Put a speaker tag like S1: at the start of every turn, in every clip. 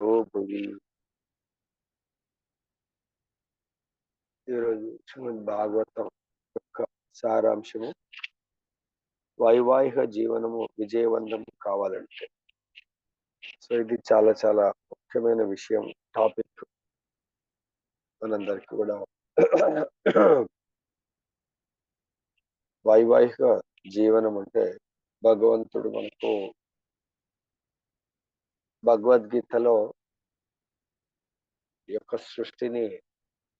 S1: ఓ భువి ఈరోజు శ్రీమద్ భాగవతం యొక్క సారాంశము వైవాహిక జీవనము విజయవంతం కావాలంటే. సో ఇది చాలా చాలా ముఖ్యమైన విషయం, టాపిక్ మనందరికి కూడా. వైవాహిక జీవనం అంటే భగవంతుడు మనకు భగవద్గీతలో ఈ యొక్క సృష్టిని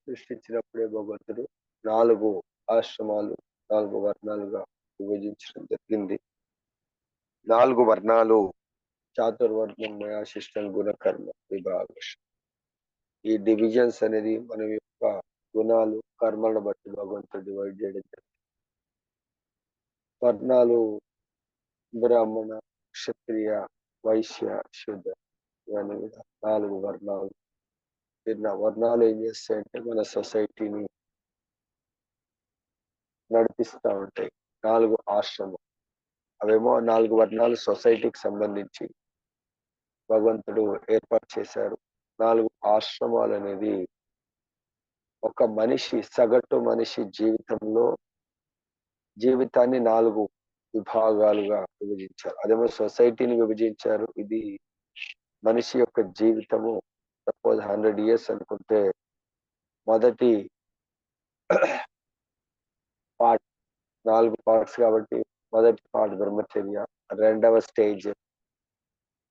S1: సృష్టించినప్పుడే భగవంతుడు 4 ఆశ్రమాలు, 4 వర్ణాలుగా విభజించడం జరిగింది. 4 వర్ణాలు చాతుర్వర్ణం మయాశిష్టం గుణకర్మ విభాగ. ఈ డివిజన్స్ అనేది మన యొక్క గుణాలు కర్మలను బట్టి భగవంతుడు డివైడ్ చేయడం జరిగింది. వర్ణాలు బ్రాహ్మణ, క్షత్రియ, వైశ్య, శూద్ర, ఇవన్నీ 4 వర్ణాలు. వర్ణాలు ఏం చేస్తాయంటే మన సొసైటీని నడిపిస్తూ ఉంటాయి. 4 ఆశ్రమం, అవేమో 4 వర్ణాలు సొసైటీకి సంబంధించి భగవంతుడు ఏర్పాటు చేశారు. 4 ఆశ్రమాలు అనేది ఒక మనిషి, సగటు మనిషి జీవితాన్ని 4 విభాగాలుగా విభజించారు. అదేమో సొసైటీని విభజించారు. ఇది మనిషి యొక్క జీవితము. సపోజ్ 100 years అనుకుంటే మొదటి పార్ట్ 4 పార్ట్స్ కాబట్టి మొదటి పార్ట్ బ్రహ్మచర్య, రెండవ స్టేజ్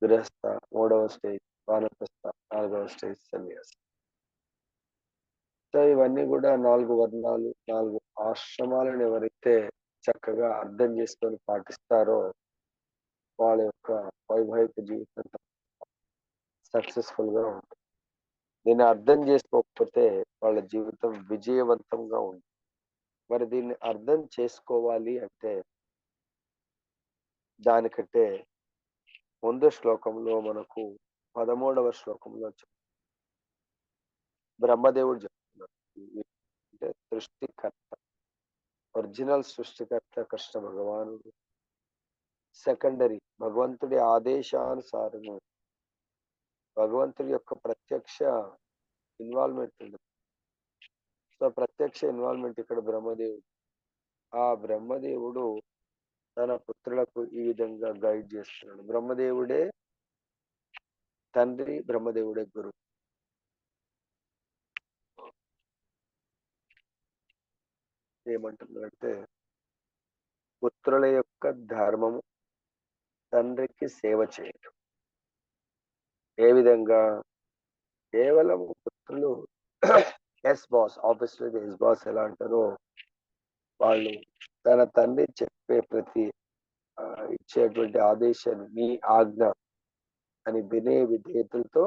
S1: గృహస్థ, మూడవ స్టేజ్ వానప్రస్థ, 4వ స్టేజ్ సన్యాసి. సో ఇవన్నీ కూడా 4 వర్ణాలు, 4 ఆశ్రమాలను ఎవరైతే చక్కగా అర్థం చేసుకొని పాటిస్తారో వాళ్ళ యొక్క వైవాహిక జీవితం సక్సెస్ఫుల్ గా ఉంటుంది. దీన్ని అర్థం చేసుకోకపోతే వాళ్ళ జీవితం విజయవంతంగా ఉంటుంది. మరి దీన్ని అర్థం చేసుకోవాలి అంటే దానికంటే ముందు శ్లోకంలో మనకు 13వ శ్లోకంలో బ్రహ్మదేవుడు చెప్తున్నారు. అంటే సృష్టికర్త, ఒరిజినల్ సృష్టికర్త కృష్ణ భగవానుడు, సెకండరీ భగవంతుడి ఆదేశానుసారము భగవంతుడి యొక్క ప్రత్యక్ష ఇన్వాల్వ్మెంట్ ఉంది. సో ప్రత్యక్ష ఇన్వాల్వ్మెంట్ ఇక్కడ బ్రహ్మదేవుడు. ఆ బ్రహ్మదేవుడు తన పుత్రులకు ఈ విధంగా గైడ్ చేస్తున్నాడు. బ్రహ్మదేవుడే తండ్రి, బ్రహ్మదేవుడే గురువు. ఏమంటున్నాడంటే పుత్రుల యొక్క ధర్మము తండ్రికి సేవ చేయటం. ఏ విధంగా? కేవలం పుత్రులు ఎస్ బాస్, ఆఫీస్లో ఎస్ బాస్ ఎలా అంటారో వాళ్ళు తన తండ్రి చెప్పే ప్రతి ఇచ్చేటువంటి ఆదేశాన్ని నీ ఆజ్ఞ అని వినే విధేయతలతో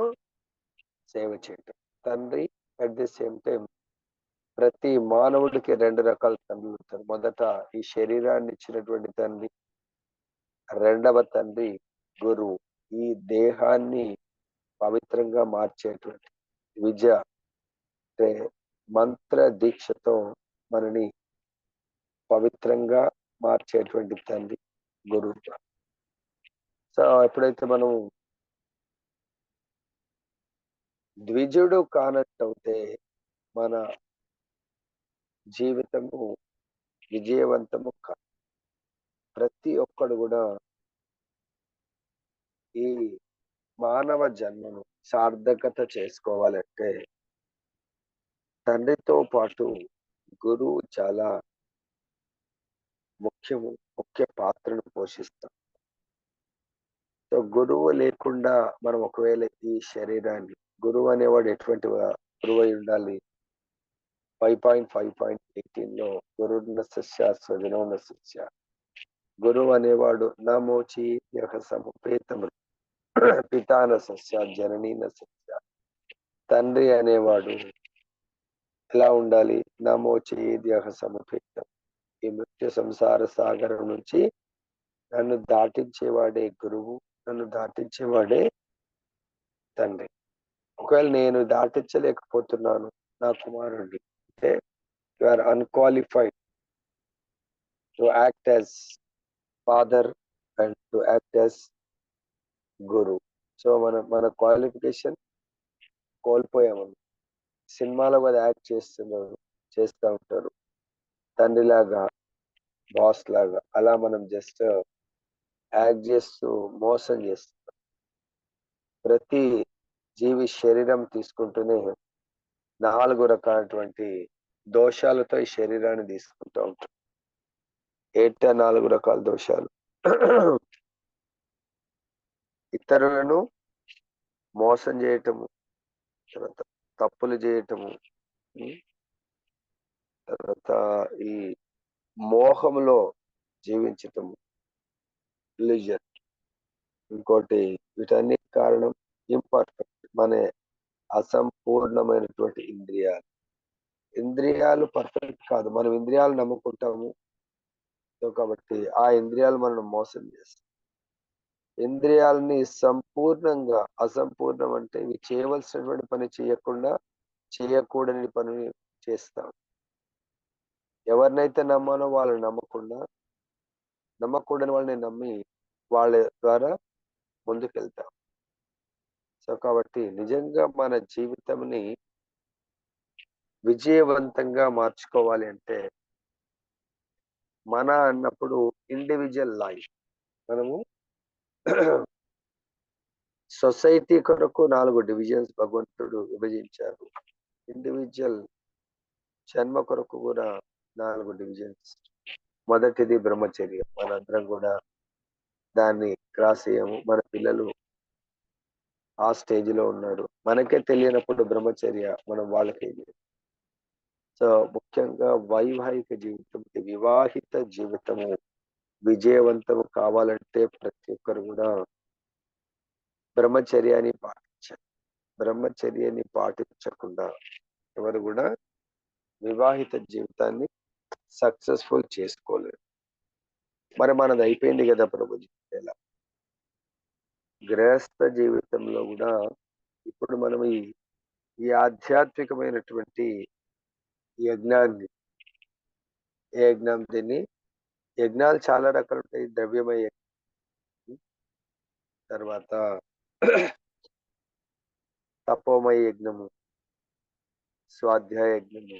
S1: సేవ చేయటం. తండ్రి అట్ ది సేమ్ టైం ప్రతి మానవుడికి 2 రకాల తండ్రులు ఉంటారు. మొదట ఈ శరీరాన్ని ఇచ్చినటువంటి తండ్రి, రెండవ తండ్రి గురువు. ఈ దేహాన్ని పవిత్రంగా మార్చేటువంటి విద్య అంటే మంత్ర దీక్షతో మనని పవిత్రంగా మార్చేటువంటి తండ్రి గురువు. సో ఎప్పుడైతే మనం ద్విజుడు కానట్టయితే మన జీవితము విజయవంతము కాదు. ప్రతి ఒక్కడు కూడా ఈ మానవ జన్మను సార్థకత చేసుకోవాలంటే తండ్రితో పాటు గురువు చాలా ముఖ్య పాత్రను పోషిస్తాం. సో గురువు లేకుండా మనం ఒకవేళ ఈ శరీరాన్ని, గురువు అనేవాడు ఎటువంటి గురువు అయి ఉండాలి? 5.5.18లో గురుర్న శిష్య స్వజనోన శిష్య. గురువు అనేవాడు నమోచి యహ సముపేతం పితాన సస్య జననీన సస్య. తండ్రి అనేవాడు ఎలా ఉండాలి? నమోచేద్యహ సముపేతం. ఈ మృత్యు సంసార సాగరం నుంచి నన్ను దాటించేవాడే గురువు, నన్ను దాటించేవాడే తండ్రి. ఒకవేళ నేను దాటించలేకపోతున్నాను నా కుమారుడిని అంటే you are unqualified to act as father and to act as guru. So మన క్వాలిఫికేషన్ కోల్పోయాము. సినిమాలో కూడా యాక్ట్ చేస్తూ ఉంటారు. తండ్రిలాగా, బాస్ లాగా అలా మనం జస్ట్ యాక్ట్ చేస్తూ మోసం చేస్తాం. ప్రతి జీవి శరీరం తీసుకుంటూనే 4 రకాలటువంటి దోషాలతో ఈ శరీరాన్ని తీసుకుంటూ ఉంటాం. ఏంటా 4 రకాల దోషాలు? ఇతరులను మోసం చేయటము, తర్వాత తప్పులు చేయటము, ఉమ్, తర్వాత ఈ మోహంలో జీవించటము, రిలీజియన్. ఇంకోటి వీటన్నిటి కారణం ఇంపర్ఫెక్ట్ మన అసంపూర్ణమైనటువంటి ఇంద్రియాలు. ఇంద్రియాలు పర్ఫెక్ట్ కాదు. మనం ఇంద్రియాలు నమ్ముకుంటాము. సో కాబట్టి ఆ ఇంద్రియాలు మనం మోసం చేస్తాయి. ఇంద్రియాలని సంపూర్ణంగా, అసంపూర్ణం అంటే ఇవి చేయవలసినటువంటి పని చేయకుండా చేయకూడని పని చేస్తాం. ఎవరినైతే నమ్మానో వాళ్ళని నమ్మకుండా, నమ్మకూడని వాళ్ళని నమ్మి వాళ్ళ ద్వారా ముందుకెళ్తాం. సో కాబట్టి నిజంగా మన జీవితంని విజయవంతంగా మార్చుకోవాలి అంటే మన అన్నప్పుడు ఇండివిజువల్ లైఫ్. మనము సొసైటీ కొరకు 4 డివిజన్స్ భగవంతుడు విభజించారు. ఇండివిజువల్ జన్మ కొరకు కూడా 4 డివిజన్స్. మొదటిది బ్రహ్మచర్యం. మనందరం కూడా దాన్ని క్రాస్ అయ్యాము. మన పిల్లలు ఆ స్టేజ్ లో ఉన్నారు. మనకే తెలియనప్పుడు బ్రహ్మచర్య మనం వాళ్ళకి. సో ముఖ్యంగా వైవాహిక జీవితం, వివాహిత జీవితము విజయవంతము కావాలంటే ప్రతి ఒక్కరు కూడా బ్రహ్మచర్యాన్ని పాటించాలి. బ్రహ్మచర్యాన్ని పాటించకుండా ఎవరు కూడా వివాహిత జీవితాన్ని సక్సెస్ఫుల్ చేసుకోలేరు. మరి మనది అయిపోయింది కదా ప్రభుజీ. ఎలా గృహస్థ జీవితంలో కూడా ఇప్పుడు మనం ఈ ఆధ్యాత్మికమైనటువంటి యజ్ఞాన్ని, ఏ యజ్ఞం దీన్ని, యజ్ఞాలు చాలా రకాలు ఉంటాయి. ద్రవ్యమయ యజ్ఞం, తర్వాత తపోమయ యజ్ఞము, స్వాధ్యాయ యజ్ఞము,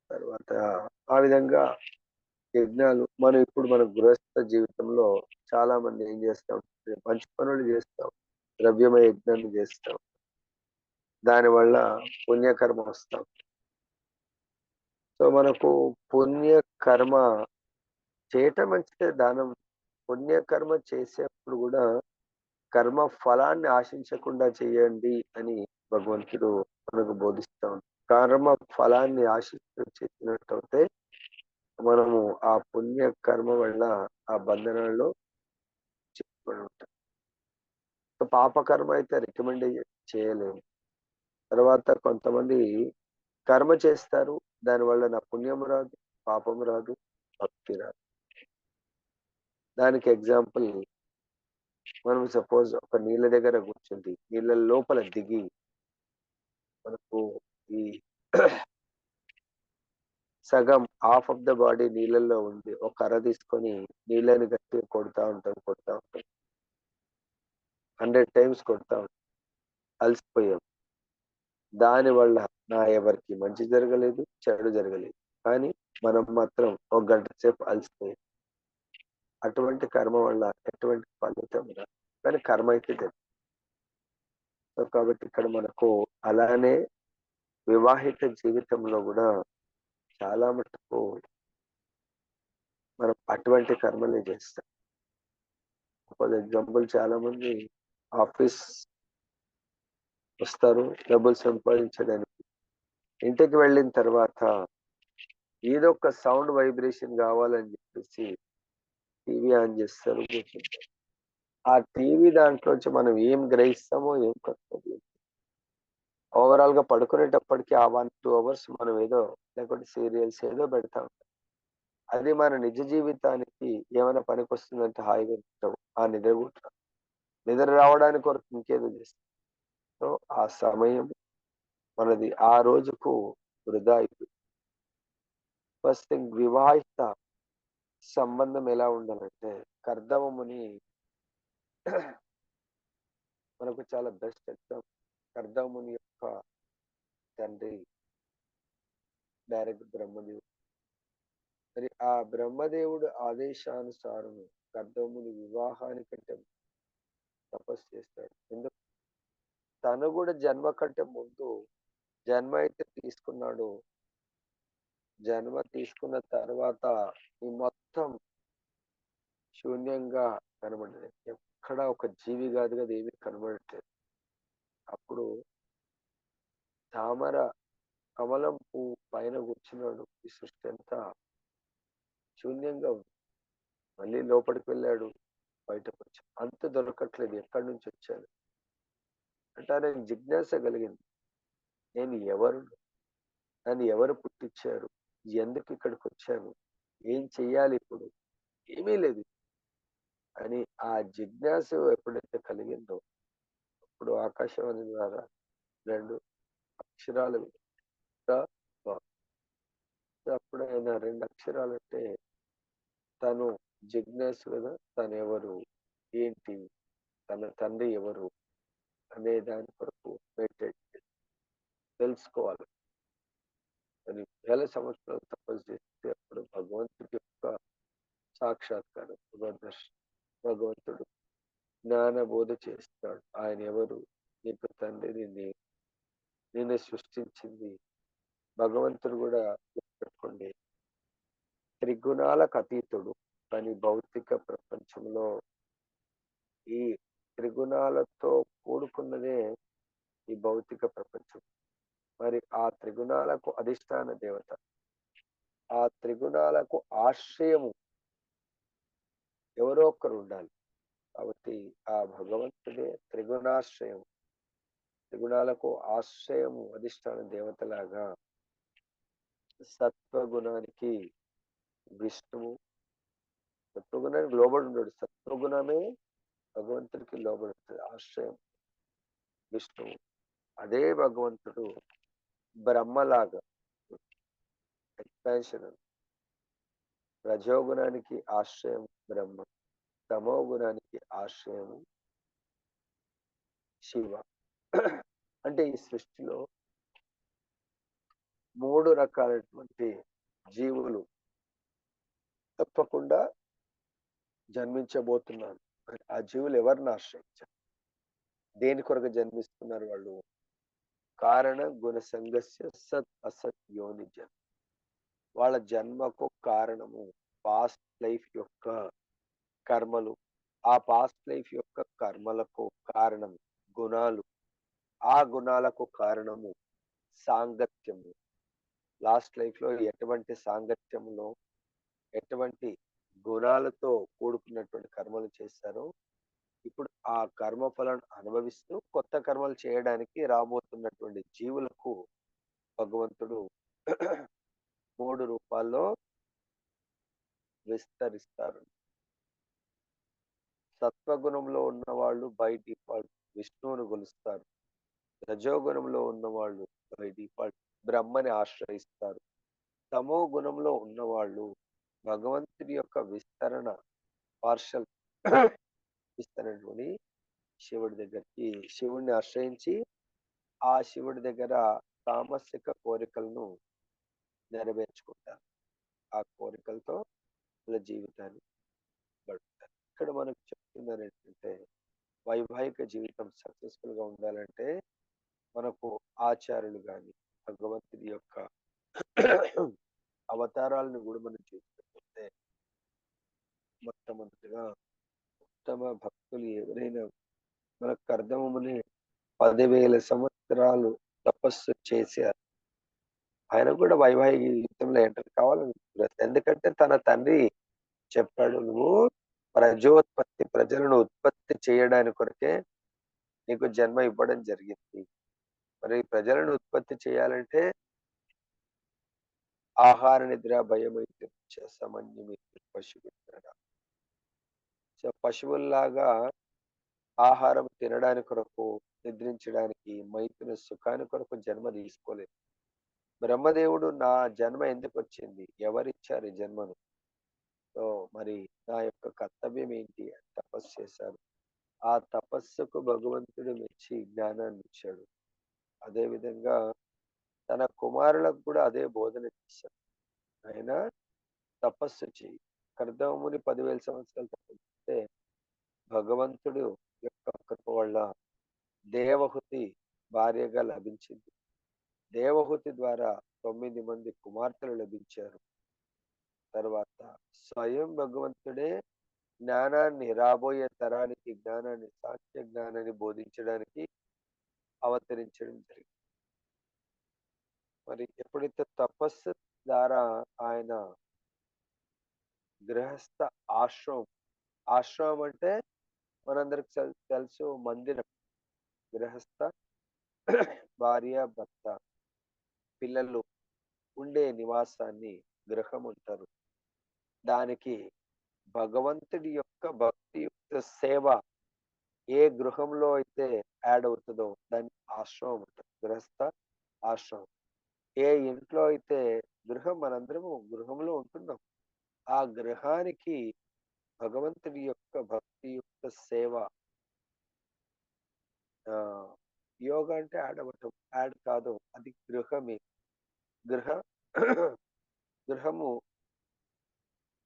S1: తర్వాత ఆ విధంగా యజ్ఞాలు. మనం ఇప్పుడు మన గృహస్థ జీవితంలో చాలా మంది ఏం చేస్తాం, మంచి పనులు చేస్తాం, ద్రవ్యమయ యజ్ఞాన్ని చేస్తాం, దానివల్ల పుణ్యకర్మ వస్తాం. సో మనకు పుణ్యకర్మ చేయటం మంచిదే. దానం, పుణ్యకర్మ చేసేప్పుడు కూడా కర్మ ఫలాన్ని ఆశించకుండా చేయండి అని భగవంతుడు మనకు బోధిస్తాం. కర్మ ఫలాన్ని ఆశిస్తూ చేసినట్టయితే మనము ఆ పుణ్య కర్మ వల్ల ఆ బంధనాల్లో చిక్కుకొని ఉంటాం. సో పాపకర్మ అయితే రికమెండ్ చేయలేము. తర్వాత కొంతమంది కర్మ చేస్తారు, దానివల్ల నా పుణ్యం రాదు, పాపం రాదు, భక్తి రాదు. దానికి ఎగ్జాంపుల్, మనం సపోజ్ ఒక నీళ్ళ దగ్గర కూర్చుంది, నీళ్ళ లోపల దిగి మనకు ఈ సగం హాఫ్ ఆఫ్ ద బాడీ నీళ్ళల్లో ఉంది, ఒక కర్ర తీసుకొని నీళ్ళని గట్టిగా కొడతా ఉంటాం 100 టైమ్స్ కొడతా ఉంటాం, అలసిపోయాం. దానివల్ల నా ఎవరికి మంచి జరగలేదు, చెడు జరగలేదు, కానీ మనం మాత్రం ఒక గంట సేపు అలసిపోయాం. అటువంటి కర్మ వల్ల ఎటువంటి ఫలితం రాదు, కానీ కర్మ అయితే జరిగింది. సో కాబట్టి ఇక్కడ మనకు అలానే వివాహిత జీవితంలో కూడా చాలా మటుకు మనం అటువంటి కర్మలే చేస్తాం. ఫర్ ఎగ్జాంపుల్, చాలా మంది ఆఫీస్ వస్తారు డబ్బులు సంపాదించడానికి. ఇంటికి వెళ్ళిన తర్వాత ఏదో ఒక సౌండ్ వైబ్రేషన్ కావాలని చెప్పేసి టీవీ ఆన్ చేస్తారు, కూర్చుంటారు. ఆ టీవీ దాంట్లోంచి మనం ఏం గ్రహిస్తామో ఏం కొత్తది. ఓవరాల్ గా పడుకునేటప్పటికి ఆ 1-2 అవర్స్ మనం ఏదో, లేకపోతే సీరియల్స్ ఏదో పెడతాం. అది మన నిజ జీవితానికి ఏమైనా పనికొస్తుందంటే హాయిగా ఉంటాం. ఆ నిద్ర కూడా నిద్ర రావడానికి కొరకు ఇంకేదో చేస్తాం. సో ఆ సమయం మనది ఆ రోజుకు వృధా అయిపోయింది. ఫస్ట్ థింగ్, వివాహిత సంబంధం ఎలా ఉండాలంటే కర్దమముని మనకు చాలా బెస్ట్ ఎగ్జాంపుల్ కర్దముని యొక్క తండ్రి డైరెక్ట్ బ్రహ్మదేవుడు. మరి ఆ బ్రహ్మదేవుడు ఆదేశానుసారము కర్దముని వివాహానికంటే తపస్సు చేస్తాడు. ఎందుకు? తను కూడా జన్మ కంటే ముందు జన్మ అయితే తీసుకున్నాడు. జన్మ తీసుకున్న తర్వాత ఈ మొత్తం శూన్యంగా కనబడ్డది. ఎక్కడ ఒక జీవి కాదు కదా, ఏమీ కనబడట్లేదు. అప్పుడు తామర కమలం పువ్వు పైన కూర్చున్నాడు. ఈ సృష్టి అంతా శూన్యంగా ఉంది. మళ్ళీ లోపలికి వెళ్ళాడు, బయటకు వచ్చాడు. అంత దొరకట్లేదు, ఎక్కడి నుంచి వచ్చాను అంటే ఆయనకు జిజ్ఞాస కలిగింది. నేను ఎవరు? నన్ను ఎవరు పుట్టించారు? ఎందుకు ఇక్కడికి వచ్చాను? ఏం చెయ్యాలి ఇప్పుడు? ఏమీ లేదు అని ఆ జిజ్ఞాస ఎప్పుడైతే కలిగిందో అప్పుడు ఆకాశవాణి ద్వారా 2 అక్షరాలు త, వ. అప్పుడు ఆయన 2 అక్షరాలంటే తను జిజ్ఞాసు కదా, తను ఎవరు, ఏంటి, తన తండ్రి ఎవరు అనే దాని కొరకు మెడిటేట్ తెలుసుకోవాలి. అని వేల సంవత్సరాలు తపస్సు చేస్తే అప్పుడు భగవంతుడి యొక్క సాక్షాత్కారం, భగవంతుడు జ్ఞాన బోధ చేస్తాడు. ఆయన ఎవరు? నీకు తండ్రి, నిన్ను సృష్టించింది. భగవంతుడు కూడా గుర్తుపెట్టుకోండి, త్రిగుణాలకు అతీతుడు. కానీ భౌతిక ప్రపంచంలో ఈ త్రిగుణాలతో కూడుకున్నదే ఈ భౌతిక ప్రపంచం. మరి ఆ త్రిగుణాలకు అధిష్టాన దేవత, ఆ త్రిగుణాలకు ఆశ్రయము ఎవరో ఒకరు ఉండాలి. కాబట్టి ఆ భగవంతుడే త్రిగుణాశ్రయం, త్రిగుణాలకు ఆశ్రయము అధిష్టాన దేవతలాగా సత్వగుణానికి విష్ణువు, సత్వగుణానికి లోబడి ఉండడు. సత్వగుణమే భగవంతుడికి లోబడుతుంది, ఆశ్రయం విష్ణువు. అదే భగవంతుడు బ్రహ్మలాగా ఎక్స్పాన్షన్. రజోగుణానికి ఆశ్రయం బ్రహ్మ, తమో గుణానికి ఆశ్రయం శివ. అంటే ఈ సృష్టిలో 3 రకాలైనటువంటి జీవులు తప్పకుండా జన్మించబోతున్నారు. ఆ జీవులు ఎవరిని ఆశ్రయించారు? దేని కొరకు జన్మిస్తున్నారు వాళ్ళు? కారణ గుణ సంగస్య సత్ అసత్ యోని జన్మ. వాళ్ళ జన్మకు కారణము పాస్ట్ లైఫ్ యొక్క కర్మలు. ఆ పాస్ట్ లైఫ్ యొక్క కర్మలకు కారణం గుణాలు. ఆ గుణాలకు కారణము సాంగత్యము. లాస్ట్ లైఫ్ లో ఎటువంటి సాంగత్యములో, ఎటువంటి గుణాలతో కూడుకున్నటువంటి కర్మలు చేస్తారో ఇప్పుడు ఆ కర్మ ఫలాన్ని అనుభవిస్తూ కొత్త కర్మలు చేయడానికి రాబోతున్నటువంటి జీవులకు భగవంతుడు 3 రూపాల్లో విస్తరిస్తారు. సత్వగుణంలో ఉన్న వాళ్ళు బై డిఫాల్ట్ విష్ణువును కొలుస్తారు. రజోగుణంలో ఉన్న వాళ్ళు బై డిఫాల్ట్ బ్రహ్మని ఆశ్రయిస్తారు. తమో గుణంలో ఉన్నవాళ్ళు భగవంతుడి యొక్క విస్తరణ పార్షల్ ఇస్తున్నటువంటి శివుడి దగ్గరికి, శివుడిని ఆశ్రయించి ఆ శివుడి దగ్గర తామసిక కోరికలను నెరవేర్చుకుంటారు. ఆ కోరికలతో వాళ్ళ జీవితాన్ని గడుపుతారు. ఇక్కడ మనకు చెప్తున్నారు ఏంటంటే వైవాహిక జీవితం సక్సెస్ఫుల్ గా ఉండాలంటే మనకు ఆచార్యులు కానీ భగవంతుడి యొక్క అవతారాలను కూడా మనం చూసుకుంటే మొట్టమొదటిగా ఉత్తమ భక్తులు ఎవరైనా మనకు కర్దముని 10,000 సంవత్సరాలు తపస్సు చేశారు. ఆయన కూడా వైవాహిక జీవితంలో ఎంటర్ కావాలని ఎందుకంటే తన తండ్రి చెప్పాడు, నువ్వు ప్రజోత్పత్తి, ప్రజలను ఉత్పత్తి చేయడానికి కొరకే నీకు జన్మ ఇవ్వడం జరిగింది. మరి ప్రజలను ఉత్పత్తి చేయాలంటే ఆహార నిద్ర భయమైతే సమన్యమిత్ర పశుమిత్ర. సో పశువుల్లాగా ఆహారం తినడానికి కొరకు, నిద్రించడానికి, మైతున సుఖాని కొరకు జన్మ తీసుకోలేదు. బ్రహ్మదేవుడు నా జన్మ ఎందుకు వచ్చింది, ఎవరిచ్చారు ఈ జన్మను, సో మరి నా యొక్క కర్తవ్యం ఏంటి అని తపస్సు చేశారు. ఆ తపస్సుకు భగవంతుడు మెచ్చి జ్ఞానాన్ని ఇచ్చాడు. అదే విధంగా తన కుమారులకు కూడా అదే బోధన చేశాడు. ఆయన తపస్సు చెయ్యి. కర్దమముని 10,000 సంవత్సరాలు తపస్సు భగవంతుడు యొక్క కృప వల్ల దేవహుతి భార్యగా లభించింది. దేవహుతి ద్వారా 9 మంది కుమార్తెలు లభించారు. తర్వాత స్వయం భగవంతుడే జ్ఞానాన్ని రాబోయే తరానికి జ్ఞానాన్ని, సాంఖ్య జ్ఞానాన్ని బోధించడానికి అవతరించడం జరిగింది. మరి ఎప్పుడైతే తపస్సు ద్వారా ఆయన గృహస్థ ఆశ్రమం, ఆశ్రమం అంటే మనందరికి తెలుసు మందిరం. గృహస్థ భార్య, భర్త, పిల్లలు ఉండే నివాసాన్ని గృహం అంటారు. దానికి భగవంతుడి యొక్క భక్తియుక్త సేవ ఏ గృహంలో అయితే యాడ్ అవుతుందో దాన్ని ఆశ్రమం అంటారు. గృహస్థ ఆశ్రమం. ఏ ఇంట్లో అయితే మనందరము గృహంలో ఉంటున్నాం. ఆ గృహానికి భగవంతుడి యొక్క భక్తియుక్త సేవ, యోగా అంటే యాడ్ అవ్వటం, యాడ్ కాదు, అది గృహమే. గృహ గృహము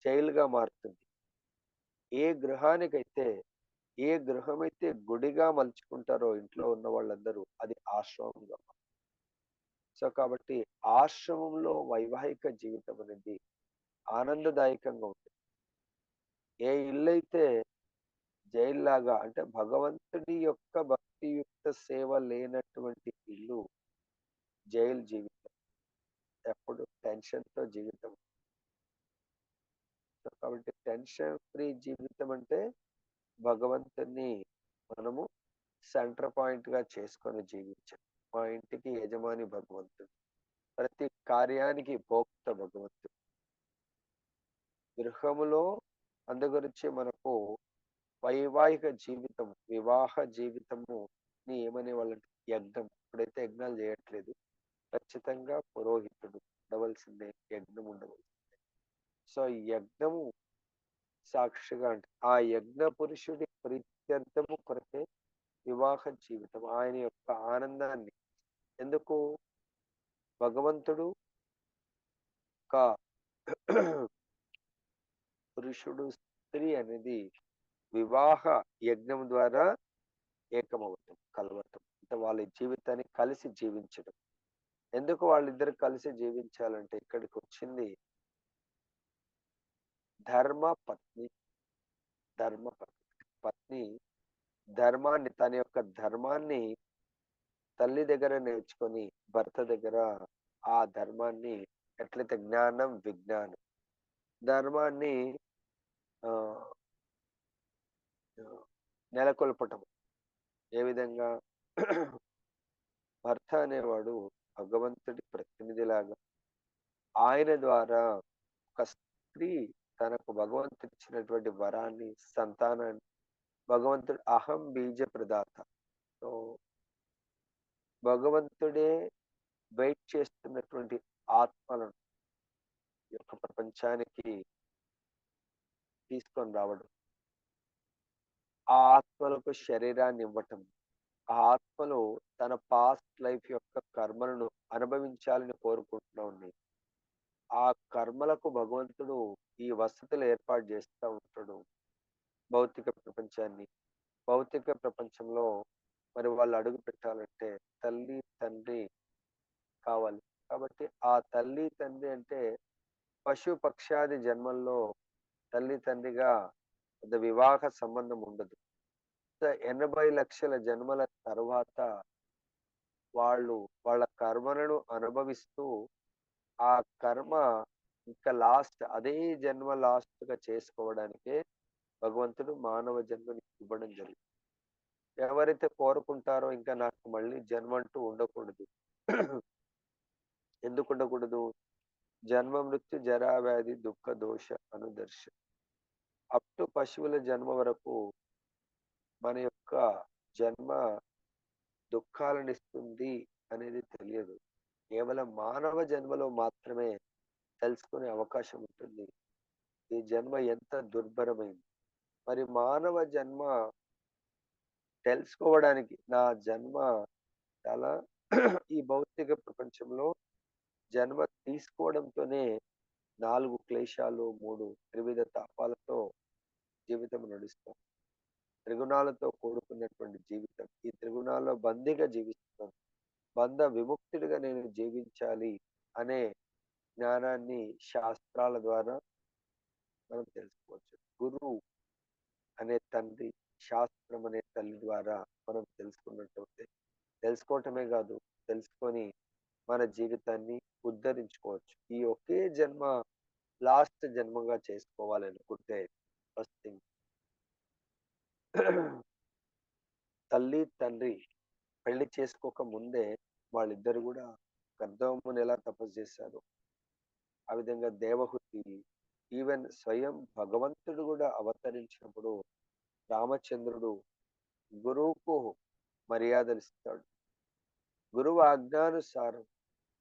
S1: జైలుగా మారుతుంది. ఏ గృహానికైతే ఏ గృహమైతే గుడిగా మలుచుకుంటారో ఇంట్లో ఉన్న వాళ్ళందరూ, అది ఆశ్రమంగా. సో కాబట్టి ఆశ్రమంలో వైవాహిక జీవితం అనేది ఆనందదాయకంగా ఉంటుంది. ఏ ఇల్లైతే జైల్లాగా, అంటే భగవంతుడి యొక్క భక్తియుక్త సేవ లేనటువంటి ఇల్లు జైలు జీవితం. ఎప్పుడు టెన్షన్‌తో జీవితం. సో కాబట్టి టెన్షన్ ఫ్రీ జీవితం అంటే భగవంతుడిని మనము సెంటర్ పాయింట్‌గా చేసుకొని జీవించాలి. మా ఇంటికి యజమాని భగవంతుడు. ప్రతి కార్యానికి భోక్త భగవంతుడు. గృహములో అందుగురించి మనకు వైవాహిక జీవితం, వివాహ జీవితము ని ఏమనేవాళ్ళంటే యజ్ఞం. ఇప్పుడైతే యజ్ఞాలు చేయట్లేదు. ఖచ్చితంగా పురోహితుడు ఉండవలసిందే. యజ్ఞం ఉండవలసిందే. సో యజ్ఞము సాక్షిగా అంటే ఆ యజ్ఞ పురుషుడి ప్రీత్యర్థము కొరకే వివాహ జీవితం. ఆయన యొక్క ఆనందాన్ని, ఎందుకు భగవంతుడు ఒక పురుషుడు, స్త్రీ అనేది వివాహ యజ్ఞం ద్వారా ఏకమవటం, కలవటం. అంటే వాళ్ళ జీవితాన్ని కలిసి జీవించడం. ఎందుకు వాళ్ళిద్దరు కలిసి జీవించాలంటే ఇక్కడికి వచ్చింది ధర్మ పత్ని. ధర్మ పత్ని, పత్ని ధర్మాన్ని, తన యొక్క ధర్మాన్ని తల్లి దగ్గర నేర్చుకొని భర్త దగ్గర ఆ ధర్మాన్ని, ఎట్లయితే జ్ఞానం విజ్ఞానం ధర్మాన్ని ఆ ఆ, నెలకొల్పటం. ఏ విధంగా భర్త అనేవాడు భగవంతుడి ప్రతినిధిలాగా, ఆయన ద్వారా ఒక స్త్రీ తనకు భగవంతుడు ఇచ్చినటువంటి వరాన్ని, సంతానాన్ని, భగవంతుడు అహం బీజ ప్రదాత. సో భగవంతుడే వెయిట్ చేస్తున్నటువంటి ఆత్మలను ఈ యొక్క ప్రపంచానికి తీసుకొని రావడం, ఆ ఆత్మలకు శరీరాన్ని ఇవ్వటం, ఆ ఆత్మలు తన పాస్ట్ లైఫ్ యొక్క కర్మలను అనుభవించాలని కోరుకుంటున్నా ఉన్నాయి. ఆ కర్మలకు భగవంతుడు ఈ వసతులు ఏర్పాటు చేస్తూ ఉంటాడు. భౌతిక ప్రపంచాన్ని, భౌతిక ప్రపంచంలో మరి వాళ్ళు అడుగు పెట్టాలంటే తల్లి తండ్రి కావాలి. కాబట్టి ఆ తల్లి తండ్రి అంటే పశు పక్షాది జన్మల్లో తల్లి తండ్రిగా పెద్ద వివాహ సంబంధం ఉండదు. 80 లక్షల జన్మల తర్వాత వాళ్ళు వాళ్ళ కర్మలను అనుభవిస్తూ, ఆ కర్మ ఇంకా లాస్ట్ అదే జన్మ లాస్ట్‌గా చేసుకోవడానికే భగవంతుడు మానవ జన్మని ఇవ్వడం జరిగింది. ఎవరైతే కోరుకుంటారో ఇంకా నాకు మళ్ళీ జన్మ అంటూ ఉండకూడదు. ఎందుకు ఉండకూడదు? జన్మ మృత్యు జరా వ్యాధి దుఃఖ దోష అనుదర్శ. అప్ టు పశువుల జన్మ వరకు మన యొక్క జన్మ దుఃఖాలనిస్తుంది అనేది తెలియదు. కేవలం మానవ జన్మలో మాత్రమే తెలుసుకునే అవకాశం ఉంటుంది. ఈ జన్మ ఎంత దుర్భరమైంది. మరి మానవ జన్మ తెలుసుకోవడానికి నా జన్మ చాలా ఈ భౌతిక ప్రపంచంలో జన్మ తీసుకోవడంతోనే 4 క్లేశాలు, 3 త్రివిధ తాపాలతో జీవితం నడుస్తాం. త్రిగుణాలతో కూడుకున్నటువంటి జీవితం. ఈ త్రిగుణాల్లో బందీగా జీవిస్తున్నాను. బంధ విముక్తుడిగా నేను జీవించాలి అనే జ్ఞానాన్ని శాస్త్రాల ద్వారా మనం తెలుసుకోవచ్చు. గురువు అనే తండ్రి, శాస్త్రం అనే తల్లి ద్వారా మనం తెలుసుకున్నట్టయితే తెలుసుకోవటమే కాదు, తెలుసుకొని మన జీవితాన్ని ఉద్ధరించుకోవచ్చు. ఈ ఒకే జన్మ లాస్ట్ జన్మగా చేసుకోవాలనుకుంటే ఫస్ట్ థింగ్ తల్లి, తండ్రి పెళ్లి చేసుకోక ముందే వాళ్ళిద్దరు కూడా గర్ధముని ఎలా తపస్సు చేశారు, ఆ విధంగా దేవహూతి, ఈవెన్ స్వయం భగవంతుడు కూడా అవతరించినప్పుడు రామచంద్రుడు గురువుకు మర్యాదలు ఇస్తాడు. గురువు ఆజ్ఞానుసారం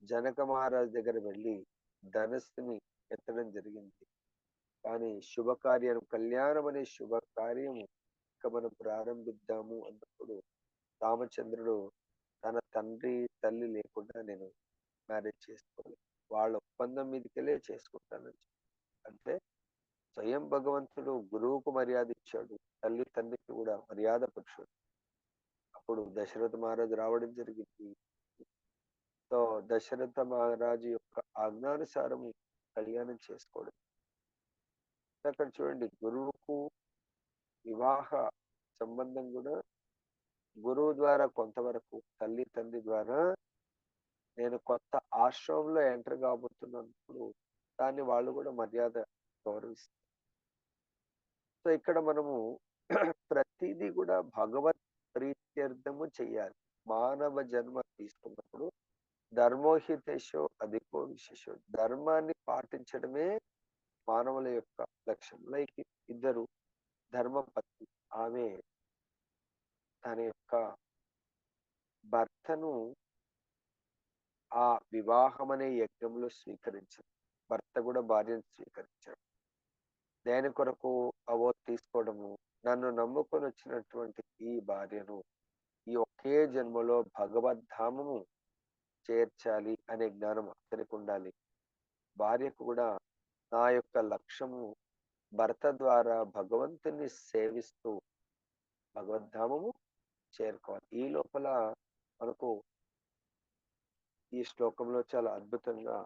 S1: జనక మహారాజ్ దగ్గర వెళ్ళి ధనస్సుని ఎత్తడం జరిగింది. కానీ శుభకార్యం, కళ్యాణం అనే శుభకార్యము ఇక మనం ప్రారంభిద్దాము అన్నప్పుడు రామచంద్రుడు తన తండ్రి తల్లి లేకుండా నేను మ్యారేజ్ చేసుకోలేదు, వాళ్ళ ఒప్పందం మీదకెళ్ళే చేసుకుంటానని చెప్పి. అంటే స్వయం భగవంతుడు గురువుకు మర్యాద ఇచ్చాడు, తల్లి తండ్రికి కూడా మర్యాద పురుషుడు. అప్పుడు దశరథ మహారాజు రావడం జరిగింది. సో దశరథ మహారాజు యొక్క ఆజ్ఞానుసారం కళ్యాణం చేసుకోవడం. అక్కడ చూడండి, గురువుకు వివాహ సంబంధం కూడా గురువు ద్వారా కొంతవరకు, తల్లి తండ్రి ద్వారా నేను కొత్త ఆశ్రమంలో ఎంటర్ కాబోతున్నప్పుడు దాన్ని వాళ్ళు కూడా మర్యాద గౌరవిస్తారు. సో ఇక్కడ మనము ప్రతిదీ కూడా భగవత్ ప్రీత్యర్థము చెయ్యాలి. మానవ జన్మ తీసుకున్నప్పుడు ధర్మోహితేశో అధికో విశేషో, ధర్మాన్ని పాటించడమే మానవుల యొక్క లక్ష్యం. లైక్ ఇద్దరు ధర్మపత్ని, ఆమె తన యొక్క భర్తను ఆ వివాహం అనే యజ్ఞంలో స్వీకరించాడు. భర్త కూడా భార్యను స్వీకరించాడు. దేని కొరకు అవో తీసుకోవడము, నన్ను నమ్ముకొని వచ్చినటువంటి ఈ భార్యను ఈ ఒకే జన్మలో భగవద్ధామము చేర్చాలి అనే జ్ఞానం అతనికి ఉండాలి. భార్యకు కూడా నా యొక్క లక్ష్యము భర్త ద్వారా భగవంతుని సేవిస్తూ భగవద్ధామము చేరుకోవాలి. ఈ లోపల మనకు ఈ శ్లోకంలో చాలా అద్భుతంగా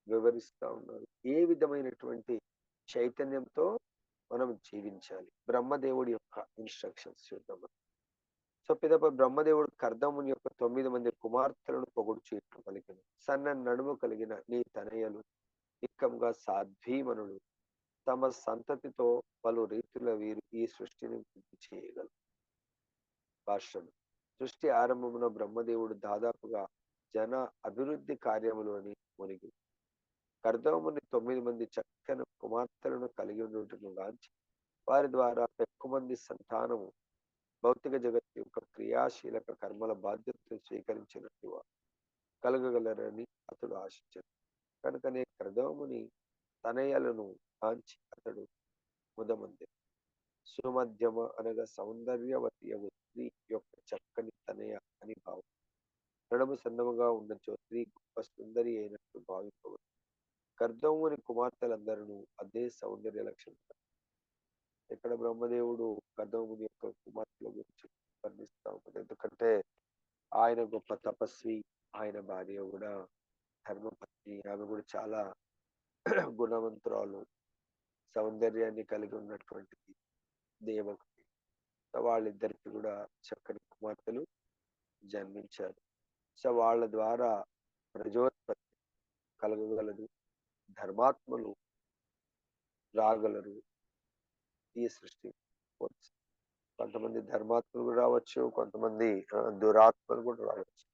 S1: వివరిస్తా ఉన్నారు ఏ విధమైనటువంటి చైతన్యంతో మనం జీవించాలి. బ్రహ్మదేవుడి యొక్క ఇన్స్ట్రక్షన్స్ చూద్దాం. సో పిదప బ్రహ్మదేవుడు కర్దముని యొక్క 9 మంది కుమార్తెలను పొగుడుచు ఇట్లు పలికెను. సన్న నడుము కలిగిన నీ తనయలు ఇక్కంగా సాధ్వీమనులు, తమ సంతతితో పలు రీతుల వీరు ఈ సృష్టిని వృద్ధి చేయగలరు. భాష్యం. సృష్టి ఆరంభమున బ్రహ్మదేవుడు దాదాపుగా జన అభివృద్ధి కార్యములోని మునిగి కర్దముని 9 మంది చక్కని కుమార్తెలను కలిగి ఉండుటను గాంచి వారి ద్వారా పెక్కుమంది సంతానము భౌతిక జగత్తు యొక్క క్రియాశీలక కర్మల బాధ్యతను స్వీకరించినట్టుగా కలగగలరని అతడు ఆశించాడు. కనుకనే కర్దముని తనయలను కాంచి అతడు ముదమంది సుమధ్యమ అనగా సౌందర్యవతి స్త్రీ యొక్క చక్కని తనయ అని భావం. నడుము సన్నముగా ఉన్నచో స్త్రీ గొప్ప సుందరి అయినట్టు భావింపవచ్చు. కర్దముని కుమార్తెలందరూ అదే సౌందర్య లక్షణం. ఇక్కడ బ్రహ్మదేవుడు కర్దముని యొక్క కుమార్తెల గురించి వర్ణిస్తా ఉంటుంది. ఎందుకంటే ఆయన గొప్ప తపస్వి, ఆయన భార్య కూడా ధర్మపత్ని, ఆమె కూడా చాలా గుణవంతురాలు, సౌందర్యాన్ని కలిగి ఉన్నటువంటిది దేవకుడి. వాళ్ళిద్దరికి కూడా చక్కని కుమార్తెలు జన్మించారు. సో వాళ్ళ ద్వారా ప్రజోత్పత్తి కలగగలదు, ధర్మాత్మలు రాగలరు ఈ సృష్టి. కొంతమంది ధర్మాత్మలు కూడా రావచ్చు, కొంతమంది దురాత్మలు కూడా రావచ్చు.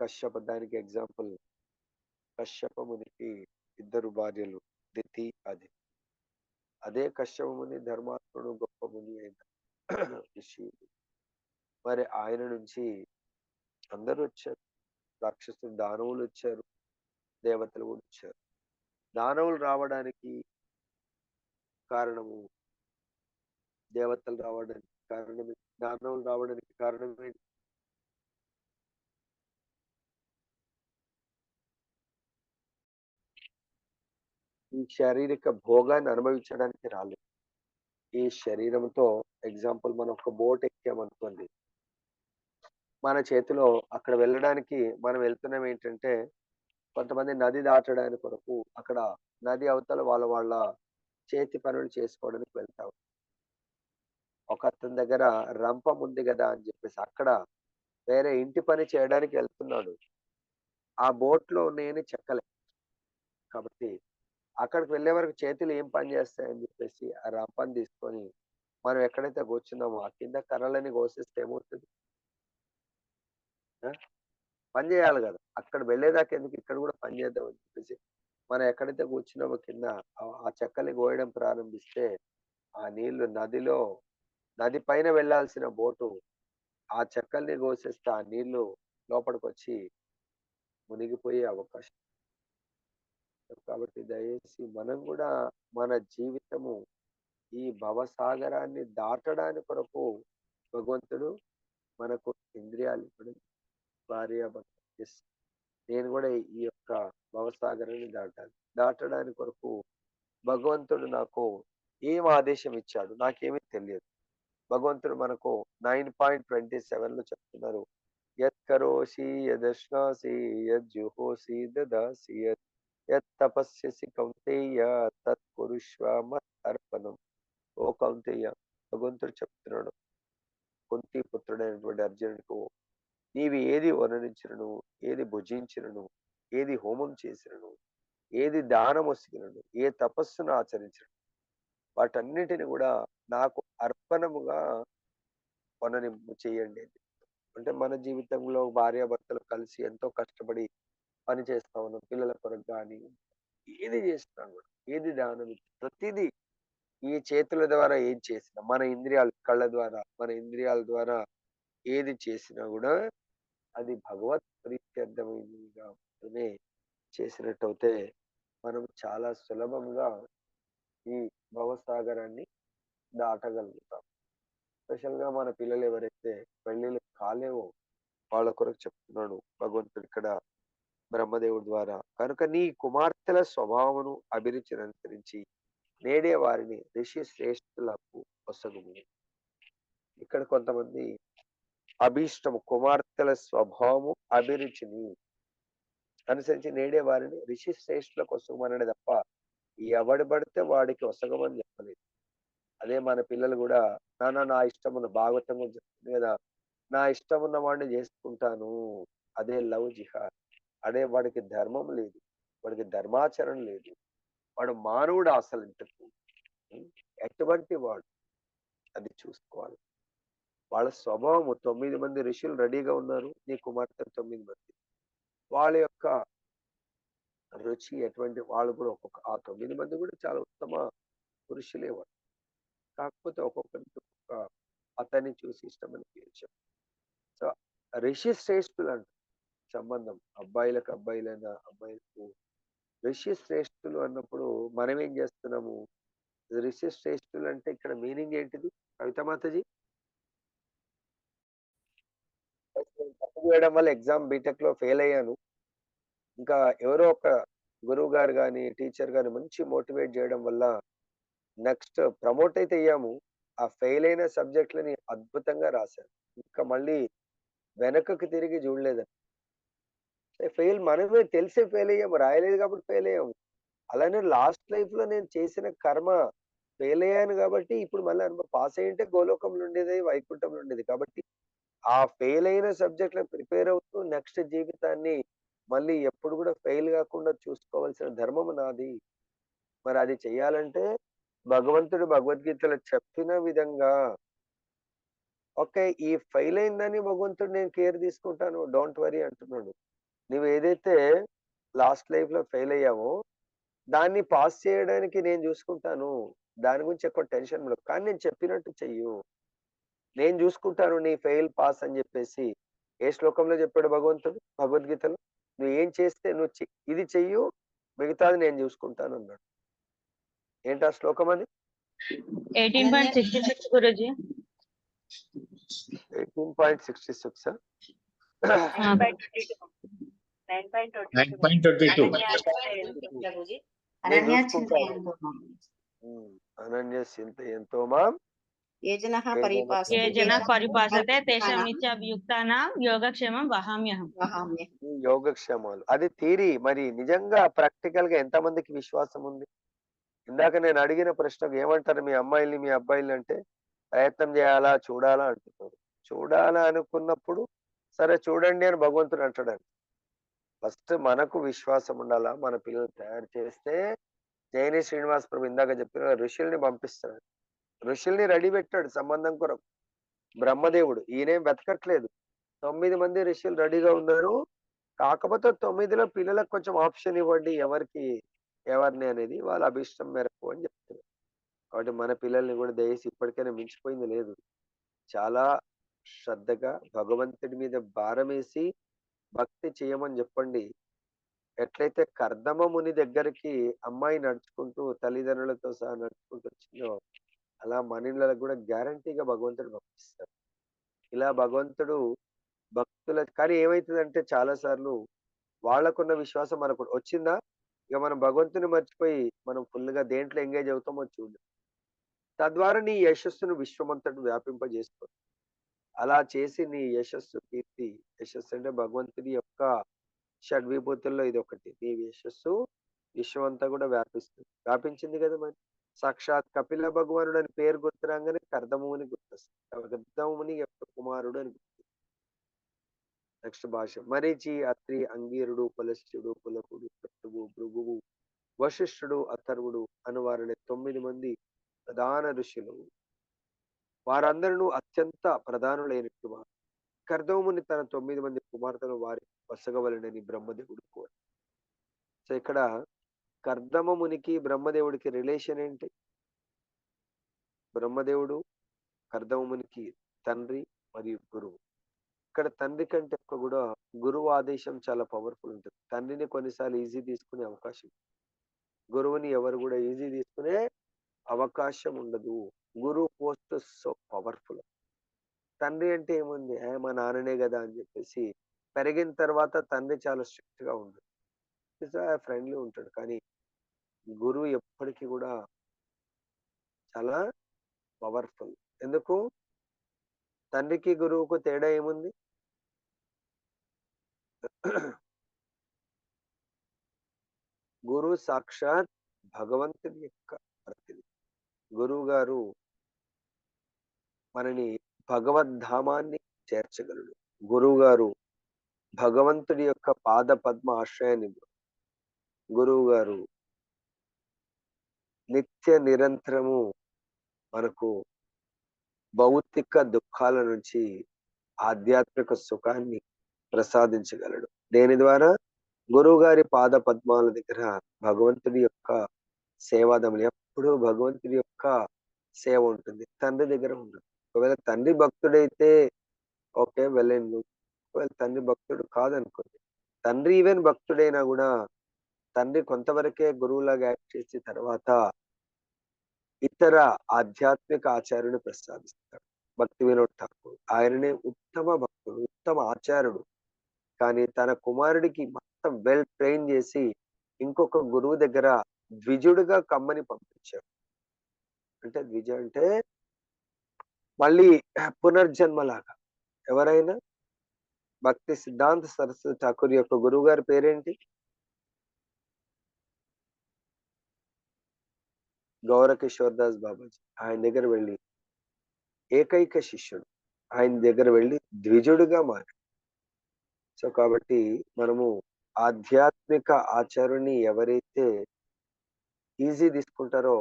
S1: కశ్యప దానికి ఎగ్జాంపుల్. కశ్యప మునికి 2 భార్యలు, దితి అది. అదే కశ్యప ముని ధర్మాత్ముడు, గొప్ప ముని అయిన ఋషి. మరి ఆయన నుంచి అందరూ వచ్చారు. రాక్షసులు, దానవులు వచ్చారు, దేవతలు కూడా వచ్చారు. దానవులు రావడానికి కారణము, దేవతలు రావడానికి కారణం జ్ఞానం రావడానికి కారణం ఏంటి? ఈ శారీరక భోగాన్ని అనుభవించడానికి రాలేదు. ఈ శరీరంతో ఎగ్జాంపుల్ మనం ఒక బోట్ ఎక్కామనుకోండి. మన చేతిలో అక్కడ వెళ్ళడానికి మనం వెళ్తున్నాం ఏంటంటే, కొంతమంది నది దాటడానికి కొరకు అక్కడ నది అవతల వాళ్ళ చేతి పనులు చేసుకోవడానికి వెళ్తారు. ఒకతని దగ్గర రంపం ఉంది గదా అని చెప్పేసి అక్కడ వేరే ఇంటి పని చేయడానికి వెళ్తున్నాడు. ఆ బోట్‌లో ఉన్నాయని చెక్కలే. కాబట్టి అక్కడికి వెళ్ళే వరకు చేతులు ఏం పని చేస్తాయని చెప్పేసి ఆ రంపం తీసుకొని మనం ఎక్కడైతే కూర్చున్నామో ఆ కింద కర్రలని కోసేస్తే ఏమవుతది? ఆ! పని చేయాలి గదా! అక్కడ వెళ్ళేదాకా ఎందుకు ఇక్కడ కూడా పని చేద్దాం అని చెప్పేసి మనం ఎక్కడైతే కూర్చున్నామో కింద ఆ చెక్కల్ని కోయడం ప్రారంభిస్తే ఆ నీళ్లు నది పైన వెళ్ళాల్సిన బోటు ఆ చెక్కల్ని కోసేస్తే ఆ నీళ్లు లోపలికొచ్చి మునిగిపోయే అవకాశం. కాబట్టి దయచేసి మనం కూడా మన జీవితము ఈ భవసాగరాన్ని దాటడానికి కొరకు భగవంతుడు మనకు ఇంద్రియాలు ఇవ్వడం భార్యాభర్త. ఎస్, నేను కూడా ఈ యొక్క భవసాగరాన్ని దాటాలి. దాటడానికి కొరకు భగవంతుడు నాకు ఏం ఆదేశం ఇచ్చాడు నాకేమీ తెలియదు. భగవంతుడు మనకు 9.27లో చెప్తున్నారు. యత్ కరోషి యదశ్నాసి యజ్జుహోషి దదాసి యత్ తపస్యసి కౌంతేయ తత్ కురుష్వ మదర్పణం. ఓ కౌంతేయ, భగవంతుడు చెప్తున్నాడు కుంతి పుత్రుడైనటువంటి అర్జునుడికి, నీవు ఏది వర్ణించినను, ఏది భుజించినను, ఏది హోమం చేసినను, ఏది దానమొసిగినను, ఏ తపస్సును ఆచరించను, వాటన్నిటిని కూడా నాకు అర్పణముగా కొననింపు చేయండి. అంటే మన జీవితంలో భార్యాభర్తలు కలిసి ఎంతో కష్టపడి పని చేస్తా ఉన్నాం. పిల్లల కొరకు గాని, ఏది చేసినా కూడా, ఏది దానం ప్రతిదీ ఈ చేతుల ద్వారా ఏది చేసినా, మన ఇంద్రియాలు కళ్ళ ద్వారా, మన ఇంద్రియాల ద్వారా ఏది చేసినా కూడా అది భగవత్ ప్రీత్యర్థమైనదిగా మాత్రమే చేసినట్టయితే మనం చాలా సులభంగా ఈ భవసాగరాన్ని దాటగలుగుతాం. స్పెషల్‌గా మన పిల్లలు ఎవరైతే పెళ్ళిళ్ళు కాలేవో వాళ్ళ కొరకు చెప్తున్నాడు భగవంతుడు ఇక్కడ బ్రహ్మదేవుడి ద్వారా. కనుక నీ కుమార్తెల స్వభావమును అభిరుచిని అనుసరించి నేడే వారిని ఋషి శ్రేష్ఠులకు ఒసగుము. ఇక్కడ కొంతమంది అభీష్టము కుమార్తెల స్వభావము అభిరుచిని అనుసరించి నేడే వారిని ఋషి శ్రేష్ఠులకు ఒసగమనడే తప్ప ఎవడు పడితే వాడికి ఒసగమని చెప్పలేదు. అదే మన పిల్లలు కూడా నాన్న నా ఇష్టం ఉన్న భాగవతం కూడా చెప్తుంది కదా, నా ఇష్టం ఉన్న వాడిని చేసుకుంటాను. అదే లవ్ జిహాద్. అదే వాడికి ధర్మం లేదు, వాడికి ధర్మాచరణ లేదు, వాడు మానవుడు అసలు ఇంతకు. ఉం? ఎటువంటి వాడు అది చూసుకోవాలి. వాళ్ళ స్వభావము 9 మంది ఋషులు రెడీగా ఉన్నారు, నీ కుమార్తె 9 మంది. వాళ్ళ యొక్క రుచి ఎటువంటి వాళ్ళు కూడా ఒక్కొక్క ఆ 9 మంది కూడా చాలా ఉత్తమ పురుషులే వాళ్ళు. కాకపోతే ఒక్కొక్కరికి ఒక్కొక్క అతన్ని చూసి ఇష్టమని పేరు చెప్పారు. సో ఋషి శ్రేష్ఠులు అంట సంబంధం అబ్బాయిలకు అబ్బాయిలైన అమ్మాయిలకు ఋషి శ్రేష్ఠులు అన్నప్పుడు మనం ఏం చేస్తున్నాము? ఋషి శ్రేష్ఠులు అంటే ఇక్కడ మీనింగ్ ఏంటిది కవిత మాతజీ? తప్పు చేయడం వల్ల ఎగ్జామ్ బీటెక్ లో ఫెయిల్ అయ్యాను. ఇంకా ఎవరో ఒక గురువు గారు గాని టీచర్ గాని మంచి మోటివేట్ చేయడం వల్ల నెక్స్ట్ ప్రమోట్ అయితే అయ్యాము. ఆ ఫెయిల్ అయిన సబ్జెక్టులని అద్భుతంగా రాశాను. ఇంకా మళ్ళీ వెనకకు తిరిగి చూడలేదండి. ఫెయిల్ మనమే తెలిసే ఫెయిల్ అయ్యాము. రాయలేదు కాబట్టి ఫెయిల్ అయ్యాము. అలానే లాస్ట్ లైఫ్ లో నేను చేసిన కర్మ ఫెయిల్ అయ్యాను కాబట్టి ఇప్పుడు మళ్ళీ పాస్ అయ్యింటే గోలోకంలో ఉండేది, వైకుంఠంలో ఉండేది. కాబట్టి ఆ ఫెయిల్ అయిన సబ్జెక్ట్‌లో ప్రిపేర్ అవుతూ నెక్స్ట్ జీవితాన్ని మళ్ళీ ఎప్పుడు కూడా ఫెయిల్ గాకుండా చూసుకోవాల్సిన ధర్మము నాది. మరి అది చేయాలంటే భగవంతుడు భగవద్గీతలో చెప్పిన విధంగా ఓకే. ఈ ఫెయిల్ అయిందని భగవంతుడు నేను కేర్ తీసుకుంటాను. డోంట్ వరీ అంటున్నాడు. నువ్వు ఏదైతే లాస్ట్ లైఫ్‌లో ఫెయిల్ అయ్యావో దాన్ని పాస్ చేయడానికి నేను చూసుకుంటాను. దాని గురించి ఎక్కువ టెన్షన్ పడకు. కానీ నేను చెప్పినట్టు చెయ్యు. నేను చూసుకుంటాను నీ ఫెయిల్, పాస్ అని చెప్పేసి ఏ శ్లోకంలో చెప్పాడు భగవంతుడు భగవద్గీతలో? నువ్వు ఏం చేస్తే నువ్వు ఇది చెయ్యు, మిగతాది నేను చూసుకుంటాను అన్నాడు. ఏంటి ఆ శ్లోకం అది?
S2: 18.66 గురూజీ.
S1: 18.66
S2: 9.22.
S1: నేను చూసుకుంటాను. అనన్య చింతయంతో మాం
S3: ఏ జనః పరిపాసతే
S4: ఏ జనః పరిపాసతే తేషాం నిత్యాభియుక్తానాం యోగక్షేమం వహామ్యహం.
S1: ఈ యోగక్షేమాలు అది థియరీ. మరి నిజంగా ప్రాక్టికల్ గా ఎంతమందికి విశ్వాసం ఉంది? ఇందాక నేను అడిగిన ప్రశ్నకు ఏమంటారు మీ అమ్మాయిల్ని మీ అబ్బాయిల్ని అంటే, ప్రయత్నం చేయాలా చూడాలా అంటున్నారు. చూడాలా అనుకున్నప్పుడు సరే చూడండి అని భగవంతుడు అంటాడు. ఫస్ట్ మనకు విశ్వాసం ఉండాలా. మన పిల్లలు తయారు చేస్తే జైని శ్రీనివాస్ ప్రభు ఇందాక చెప్పిన ఋషుల్ని పంపిస్తాడు. ఋషుల్ని రెడీ పెట్టాడు సంబంధం కొరకు. బ్రహ్మదేవుడు ఈయనేం వెతకట్లేదు. 9 మంది ఋషులు రెడీగా ఉన్నారు. కాకపోతే 9లో పిల్లలకు కొంచెం ఆప్షన్ ఇవ్వండి ఎవరిని అనేది వాళ్ళ అభిష్టం మేరకు అని చెప్తున్నారు. కాబట్టి మన పిల్లల్ని కూడా దయచేసి ఇప్పటికైనా మించిపోయింది లేదు. చాలా శ్రద్ధగా భగవంతుడి మీద భారమేసి భక్తి చేయమని చెప్పండి. ఎట్లయితే కర్దమ ముని దగ్గరికి అమ్మాయి నడుచుకుంటూ తల్లిదండ్రులతో సహా నడుచుకుంటూ వచ్చిందో అలా మన ఇళ్ళకు కూడా గ్యారంటీగా భగవంతుడు పంపిస్తాడు. ఇలా భగవంతుడు కానీ ఏమైతుందంటే చాలా సార్లు వాళ్ళకున్న విశ్వాసం మనకు వచ్చిందా, ఇక మనం భగవంతుని మర్చిపోయి మనం ఫుల్గా దేంట్లో ఎంగేజ్ అవుతామో చూడు. తద్వారా నీ యశస్సును విశ్వమంతటి వ్యాపింపజేసుకో. అలా చేసి నీ కీర్తి యశస్సు అంటే భగవంతుని యొక్క షడ్విభూతుల్లో ఇది ఒకటి. నీ యశస్సు విశ్వమంతా కూడా వ్యాపించింది కదా. మరి సాక్షాత్ కపిల భగవానుడు అని పేరు గుర్తురాగానే కర్దముని గుర్తొస్తుంది. కర్దముని యొక్క కుమారుడు అని గుర్తు. నెక్స్ట్ భాష మరీచి, అత్రి, అంగీరుడు, పులస్త్యుడు, పులకుడు, కట్టువు, భృగువు, వశిష్ఠుడు, అథర్వుడు అను వారిని 9 మంది ప్రధాన ఋషులు. వారందరూ అత్యంత ప్రధానులైనట్టు వారు. కర్దముని తన 9 మంది కుమార్తెను వారి వసగవలనని బ్రహ్మదేవుడు కోరు. సో ఇక్కడ కర్దమునికి బ్రహ్మదేవుడికి రిలేషన్ ఏంటి? బ్రహ్మదేవుడు కర్దమునికి తండ్రి మరియు గురువు. ఇక్కడ తండ్రి కంటే ఎక్కువ కూడా గురువు ఆదేశం చాలా పవర్ఫుల్ ఉంటుంది. తండ్రిని కొన్నిసార్లు ఈజీ తీసుకునే అవకాశం, గురువుని ఎవరు కూడా ఈజీ తీసుకునే అవకాశం ఉండదు. గురువు పోస్ట్ సో పవర్ఫుల్. తండ్రి అంటే ఏముంది, మా నాన్ననే కదా అని చెప్పేసి పెరిగిన తర్వాత తండ్రి చాలా స్ట్రిక్ట్ గా ఉండదు, ఫ్రెండ్లీ ఉంటాడు. కానీ గురువు ఎప్పటికీ కూడా చాలా పవర్ఫుల్. ఎందుకు? తండ్రికి గురువుకు తేడా ఏముంది? గురువు సాక్షాత్ భగవంతుని యొక్క ప్రతినిధి. గురువు గారు మనని భగవద్ధామాన్ని చేర్చగలడు. గురువు గారు భగవంతుడి యొక్క పాద పద్మ ఆశ్రయాన్ని. గురువు గారు నిత్య నిరంతరము మనకు భౌతిక దుఃఖాల నుంచి ఆధ్యాత్మిక సుఖాన్ని ప్రసాదించగలడు. దేని ద్వారా? గురువు గారి పాద పద్మాల దగ్గర భగవంతుడి యొక్క సేవాదములు. ఎప్పుడు భగవంతుడి యొక్క సేవ ఉంటుంది, తండ్రి దగ్గర ఉంటుంది. ఒకవేళ తండ్రి భక్తుడైతే ఓకే వెళ్ళండి, ఒకవేళ తండ్రి భక్తుడు కాదనుకోండి, తండ్రి ఈవెన్ భక్తుడైనా కూడా తండ్రి కొంతవరకే గురువులాగా యాక్ట్ చేసి తర్వాత ఇతర ఆధ్యాత్మిక ఆచార్యుని ప్రసాదిస్తాడు. భక్తి వినోద్ ఠాకూర్ ఆయననే ఉత్తమ భక్తుడు, ఉత్తమ ఆచార్యుడు. కానీ తన కుమారుడికి మొత్తం వెల్ ట్రైన్ చేసి ఇంకొక గురువు దగ్గర ద్విజుడుగా కమ్మని పంపించాడు. అంటే ద్విజ అంటే మళ్ళీ పునర్జన్మలాగా. ఎవరైనా భక్తి సిద్ధాంత సరస్వతి ఠాకూర్ యొక్క గురువు గారి పేరేంటి? గౌరకిషోర్ దాస్ బాబాజీ. ఆయన దగ్గర వెళ్ళి ఏకైక శిష్యుడు, ఆయన దగ్గర వెళ్ళి ద్విజుడుగా మారాడు. సో కాబట్టి మనము ఆధ్యాత్మిక ఆచార్యుని ఎవరైతే ఈజీ తీసుకుంటారో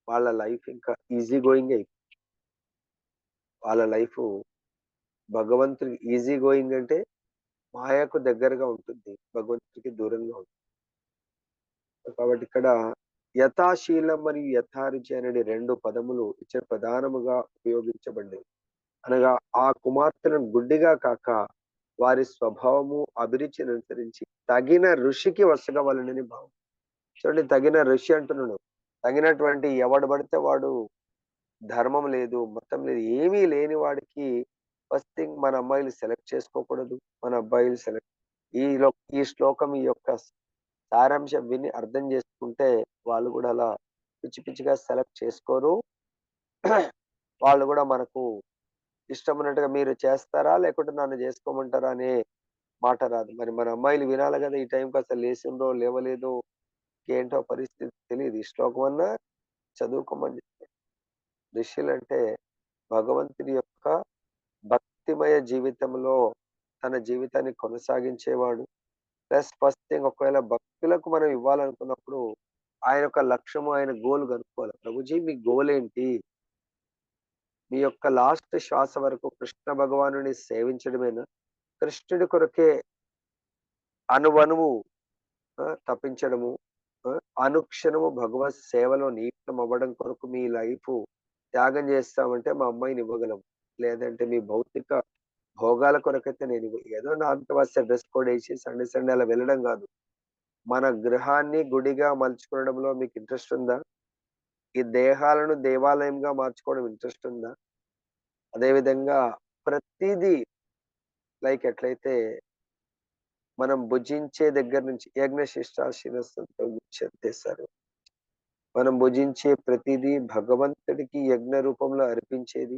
S1: వాళ్ళ లైఫ్ ఇంకా ఈజీ గోయింగ్ అయిపోతుంది. వాళ్ళ లైఫ్ భగవంతుడికి ఈజీ గోయింగ్ అంటే మాయకు దగ్గరగా ఉంటుంది, భగవంతుడికి దూరంగా ఉంటుంది. కాబట్టి ఇక్కడ యథాశీలం మరియు యథారుచి అనే 2 పదములు ఇచ్చే ప్రధానముగా ఉపయోగించబడ్డాయి. అనగా ఆ కుమార్తెలను గుడ్డిగా కాక వారి స్వభావము అభిరుచిని అనుసరించి తగిన ఋషికి వసగవలనని భావం. చూడండి, తగిన ఋషి అంటున్నాడు. తగినటువంటి ఎవడు పడితే వాడు ధర్మం లేదు, మతం లేదు, ఏమీ లేని వాడికి ఫస్ట్ థింగ్ మన అమ్మాయిలు సెలెక్ట్ చేసుకోకూడదు. మన అబ్బాయిలు సెలెక్ట్ ఈ శ్లోకం ఈ యొక్క సారాంశం విని అర్థం చేసుకుంటే వాళ్ళు కూడా అలా పిచ్చి పిచ్చిగా సెలెక్ట్ చేసుకోరు. వాళ్ళు కూడా మనకు ఇష్టం ఉన్నట్టుగా మీరు చేస్తారా లేకుంటే నన్ను చేసుకోమంటారా అనే మాట రాదు. మరి మన అమ్మాయిలు వినాలి కదా! ఈ టైంకి అసలు లేచిండ్రో లేవలేదో ఏంటో పరిస్థితి తెలీదు. ఈ శ్లోకం అన్నా చదువుకోమని చెప్పాడు. ఋషులంటే భగవంతుడి యొక్క భక్తిమయ జీవితంలో తన జీవితాన్ని కొనసాగించేవాడు. ప్లస్ ఫస్ట్ థింగ్ ఒకవేళ భక్తులకు మనం ఇవ్వాలనుకున్నప్పుడు ఆయన యొక్క లక్ష్యము, ఆయన గోల్ కనుక్కోవాలి. ప్రభుజీ మీ గోల్ ఏంటి? మీ యొక్క లాస్ట్ శ్వాస వరకు కృష్ణ భగవానుని సేవించడమేనా? కృష్ణుడి కొరకే అణువణువు తప్పించడము, ఆ, అనుక్షణము భగవత్ సేవలో నియుక్తం అవ్వడం కొరకు మీ లైఫ్ త్యాగం చేస్తామంటే మా అమ్మాయిని ఇవ్వగలము. లేదంటే మీ భౌతిక భోగాల కొరకైతే నేను ఏదో నా అంతవస్య డ్రెస్ కోడ్ వేసి సండే సండే అలా వెళ్ళడం కాదు. మన గృహాన్ని గుడిగా మలుచుకోవడంలో మీకు ఇంట్రెస్ట్ ఉందా? ఈ దేహాలను దేవాలయంగా మార్చుకోవడం ఇంట్రెస్ట్ ఉందా? అదేవిధంగా ప్రతిదీ లైక్ ఎట్లయితే మనం భుజించే దగ్గర నుంచి యజ్ఞశిష్టాశిరస్సుతో చేస్తారు. మనం భుజించే ప్రతిదీ భగవంతుడికి యజ్ఞ రూపంలో అర్పించేది.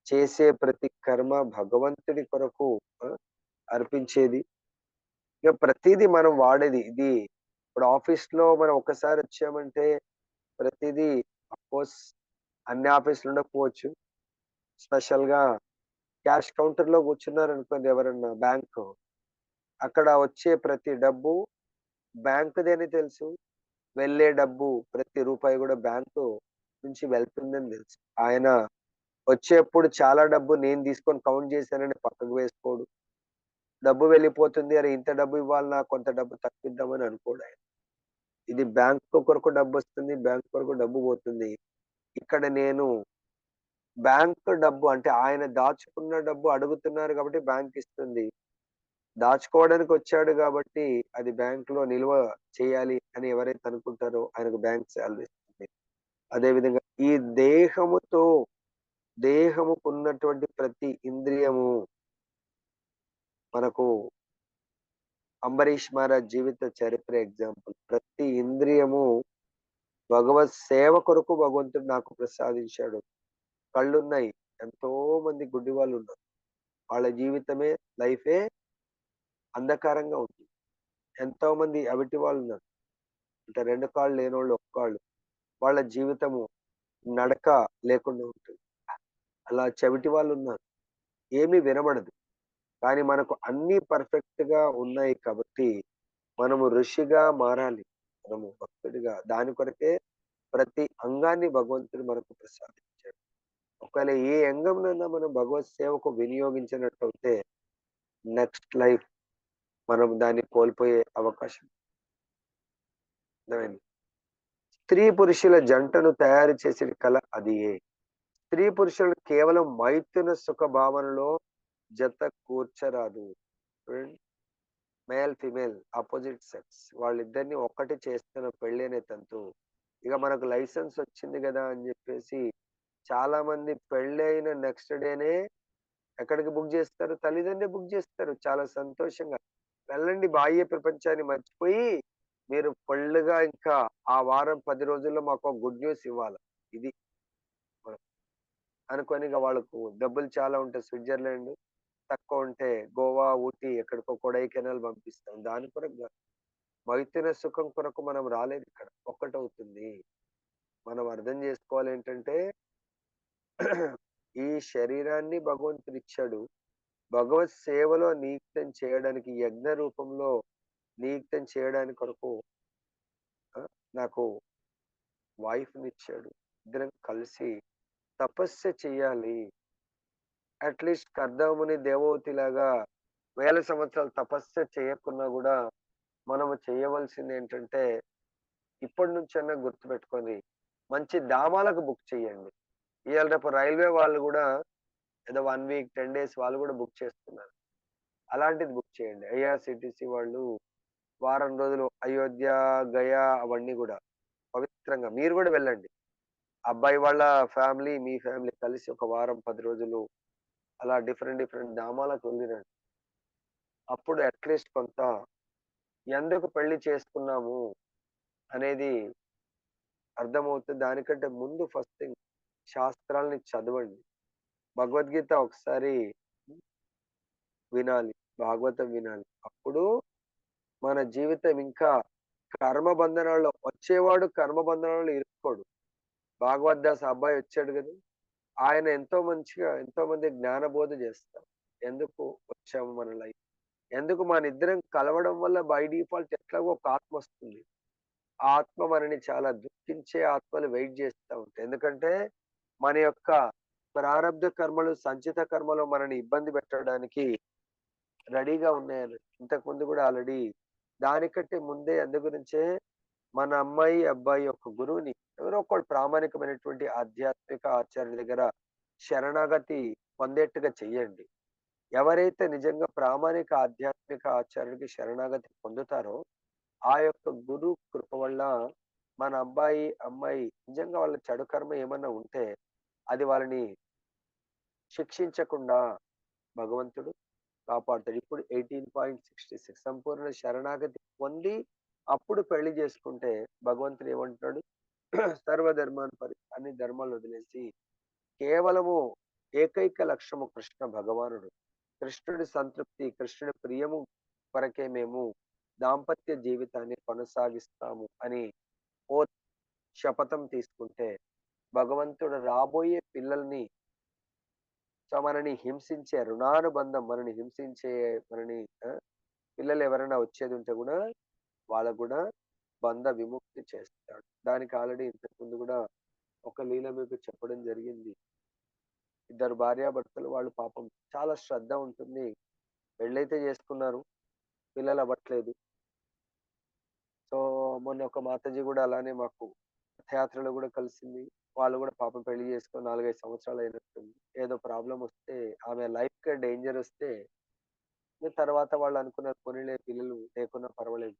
S1: చేసే ప్రతి కర్మ భగవంతుడి కొరకు అర్పించేది. ఇక ప్రతిదీ మనం వాడేది ఇది. ఇప్పుడు ఆఫీస్ లో మనం ఒక్కసారి వచ్చామంటే ప్రతిదీ అఫ్కోర్స్ అన్ని ఆఫీసులు ఉండకపోవచ్చు. స్పెషల్ గా క్యాష్ కౌంటర్ లో కూర్చున్నారు అనుకోండి ఎవరన్నా బ్యాంక్, అక్కడ వచ్చే ప్రతి డబ్బు బ్యాంకుదని తెలుసు. వెళ్ళే డబ్బు ప్రతి రూపాయి కూడా బ్యాంకు నుంచి వెళ్తుందని తెలుసు. ఆయన వచ్చేప్పుడు చాలా డబ్బు నేను తీసుకొని కౌంట్ చేశానని పక్కకు వేసుకోడు. డబ్బు వెళ్ళిపోతుంది, అరే ఇంత డబ్బు ఇవ్వాలన్నా కొంత డబ్బు తప్పిద్దామని అనుకోడు ఆయన. ఇది బ్యాంకు కొరకు డబ్బు వస్తుంది, బ్యాంకు కొరకు డబ్బు పోతుంది. ఇక్కడ నేను బ్యాంకు డబ్బు అంటే ఆయన దాచుకున్న డబ్బు అడుగుతున్నారు కాబట్టి బ్యాంక్ ఇస్తుంది. దాచుకోవడానికి వచ్చాడు కాబట్టి అది బ్యాంక్ లో నిల్వ చేయాలి అని ఎవరైతే అనుకుంటారో ఆయనకు బ్యాంక్ శాలరీ ఇస్తుంది. అదేవిధంగా ఈ దేహముకున్నటువంటి ప్రతి ఇంద్రియము మనకు అంబరీష్ మహారాజ్ జీవిత చరిత్ర ఎగ్జాంపుల్. ప్రతి ఇంద్రియము భగవత్ సేవ కొరకు భగవంతుడు నాకు ప్రసాదించాడు. కళ్ళున్నాయి, ఎంతో మంది గుడ్డి వాళ్ళు ఉన్నారు. వాళ్ళ జీవితమే లైఫే అంధకారంగా ఉంటుంది. ఎంతో మంది అవిటి వాళ్ళు ఉన్నారు, అంటే 2 కాళ్ళు లేనోళ్ళు 1 కాళ్ళు, వాళ్ళ జీవితము నడక లేకుండా ఉంటుంది. అలా చెవిటి వాళ్ళు ఉన్నారు, ఏమీ వినబడదు. కానీ మనకు అన్ని పర్ఫెక్ట్ గా ఉన్నాయి కాబట్టి మనము ఋషిగా మారాలి, మనము భక్తుడిగా. దాని కొరకే ప్రతి అంగాన్ని భగవంతుడు మనకు ప్రసాదించాడు. ఒకవేళ ఏ అంగంనైనా మనం భగవత్ సేవకు వినియోగించినట్లయితే నెక్స్ట్ లైఫ్ మనం దాన్ని కోల్పోయే అవకాశం. అర్థమైంది? స్త్రీ పురుషుల జంటను తయారు చేసిన కళ అది. స్త్రీ పురుషులను కేవలం మైథున సుఖ భావనలో జత కూర్చరాదు. మేల్ ఫిమేల్ ఆపోజిట్ సెక్స్ వాళ్ళిద్దరిని ఒక్కటి చేస్తున్న పెళ్లి అనే తంతు. ఇక మనకు లైసెన్స్ వచ్చింది కదా అని చెప్పేసి చాలా మంది పెళ్ళైన నెక్స్ట్ డేనే ఎక్కడికి బుక్ చేస్తారు? తల్లిదండ్రులు బుక్ చేస్తారు. చాలా సంతోషంగా వెళ్ళండి, బాహ్య ప్రపంచాన్ని మర్చిపోయి మీరు ఫుల్గా ఇంకా ఆ వారం 10 రోజుల్లో మాకు గుడ్ న్యూస్ ఇవ్వాలి. ఇది అనుకొని ఇక వాళ్ళకు డబ్బులు చాలా ఉంటాయి. స్విట్జర్లాండ్ తక్కువ ఉంటే గోవా, ఊటీ, ఎక్కడికో కొడైకెనాల్ పంపిస్తాం. దాని కొరకు మైథున సుఖం కొరకు మనం రాలేదు. ఇక్కడ ఒక్కటవుతుంది. మనం అర్థం చేసుకోవాలి ఏంటంటే ఈ శరీరాన్ని భగవంతుడు ఇచ్చాడు. భగవత్ సేవలో నియుక్తం చేయడానికి, యజ్ఞ రూపంలో నియుక్తం చేయడానికి కొరకు నాకు వైఫ్ని ఇచ్చాడు. ఇద్దరం కలిసి తపస్సు చెయ్యాలి. అట్లీస్ట్ కర్దముని దేవవతి లాగా 1000 సంవత్సరాలు తపస్సు చేయకున్నా కూడా మనము చేయవలసింది ఏంటంటే ఇప్పటి నుంచైనా గుర్తుపెట్టుకొని మంచి ధామాలకు బుక్ చేయండి. ఇవాళ రేపు రైల్వే వాళ్ళు కూడా ఏదో 1 వీక్ 10 డేస్ వాళ్ళు కూడా బుక్ చేస్తున్నారు. అలాంటిది బుక్ చేయండి. ఐఆర్సిటిసి వాళ్ళు వారం రోజులు అయోధ్య, గయా అవన్నీ కూడా పవిత్రంగా మీరు కూడా వెళ్ళండి. అబ్బాయి వాళ్ళ ఫ్యామిలీ, మీ ఫ్యామిలీ కలిసి ఒక వారం 10 రోజులు అలా డిఫరెంట్ ధామాలకు వెళ్ళిరండి. అప్పుడు అట్లీస్ట్ కొంత ఎందుకు పెళ్లి చేసుకున్నాము అనేది అర్థమవుతుంది. దానికంటే ముందు ఫస్ట్ థింగ్ శాస్త్రాల్ని చదవండి. భగవద్గీత ఒకసారి వినాలి. భాగవతం వినాలి. అప్పుడు మన జీవితం ఇంకా కర్మ బంధనాల్లో వచ్చేవాడు కర్మ బంధనాల్లో ఇరుక్కోడు. భాగవద్దాస్ అబ్బాయి వచ్చాడు కదా! ఆయన ఎంతో మంచిగా ఎంతో మంది జ్ఞానబోధ చేస్తారు. ఎందుకు వచ్చాము మన లైఫ్? ఎందుకు మనిద్దరం కలవడం వల్ల బై డిఫాల్ట్ ఎట్లాగో ఒక ఆత్మ వస్తుంది. ఆ ఆత్మ మనని చాలా దుఃఖించే ఆత్మలు వెయిట్ చేస్తా ఉంటాయి. ఎందుకంటే మన యొక్క ప్రారబ్ధ కర్మలు, సంచిత కర్మలు మనని ఇబ్బంది పెట్టడానికి రెడీగా ఉన్నాయని. ఇంతకుముందు కూడా ఆల్రెడీ దానికంటే ముందే అందు గురించే మన అమ్మాయి, అబ్బాయి యొక్క గురువుని ఎవరో ఒకళ్ళు ప్రామాణికమైనటువంటి ఆధ్యాత్మిక ఆచార్యుల దగ్గర శరణాగతి పొందేట్టుగా చెయ్యండి. ఎవరైతే నిజంగా ప్రామాణిక ఆధ్యాత్మిక ఆచార్యుడికి శరణాగతి పొందుతారో, ఆ యొక్క గురు కృప వల్ల మన అబ్బాయి, అమ్మాయి నిజంగా వాళ్ళ చెడు కర్మ ఏమన్నా ఉంటే, అది వాళ్ళని శిక్షించకుండా భగవంతుడు కాపాడుతాడు. ఇప్పుడు 18.66 సంపూర్ణ శరణాగతి పొంది అప్పుడు పెళ్లి చేసుకుంటే భగవంతుడు ఏమంటున్నాడు? సర్వధర్మాన్ని అన్ని ధర్మాలు వదిలేసి కేవలము ఏకైక లక్ష్యము కృష్ణ భగవానుడు. కృష్ణుడి సంతృప్తి, కృష్ణుడి ప్రియము కొరకే మేము దాంపత్య జీవితాన్ని కొనసాగిస్తాము అని ఓ శపథం తీసుకుంటే భగవంతుడు రాబోయే పిల్లల్ని మనని హింసించే రుణానుబంధం మనని హింసించే మనని పిల్లలు ఎవరైనా వచ్చేది ఉంటే కూడా వాళ్ళకు కూడా బంధ విముక్తి చేస్తాడు. దానికి ఆల్రెడీ ఇంతకుముందు కూడా ఒక లీల మీకు చెప్పడం జరిగింది. ఇద్దరు భార్యాభర్తలు వాళ్ళు పాపం చాలా శ్రద్ధ ఉంటుంది. పెళ్ళైతే చేసుకున్నారు, పిల్లలు అవ్వట్లేదు. సో మొన్న ఒక మాతాజీ కూడా అలానే మాకు రథయాత్రలో కూడా కలిసింది. వాళ్ళు కూడా పాపం పెళ్లి చేసుకొని 4-5 సంవత్సరాలు అయినట్టుంది. ఏదో ప్రాబ్లం వస్తే ఆమె లైఫ్ కే డేంజర్ వస్తే తర్వాత వాళ్ళు అనుకున్నారు పోనీలే పిల్లలు లేకున్నా పర్వాలేదు,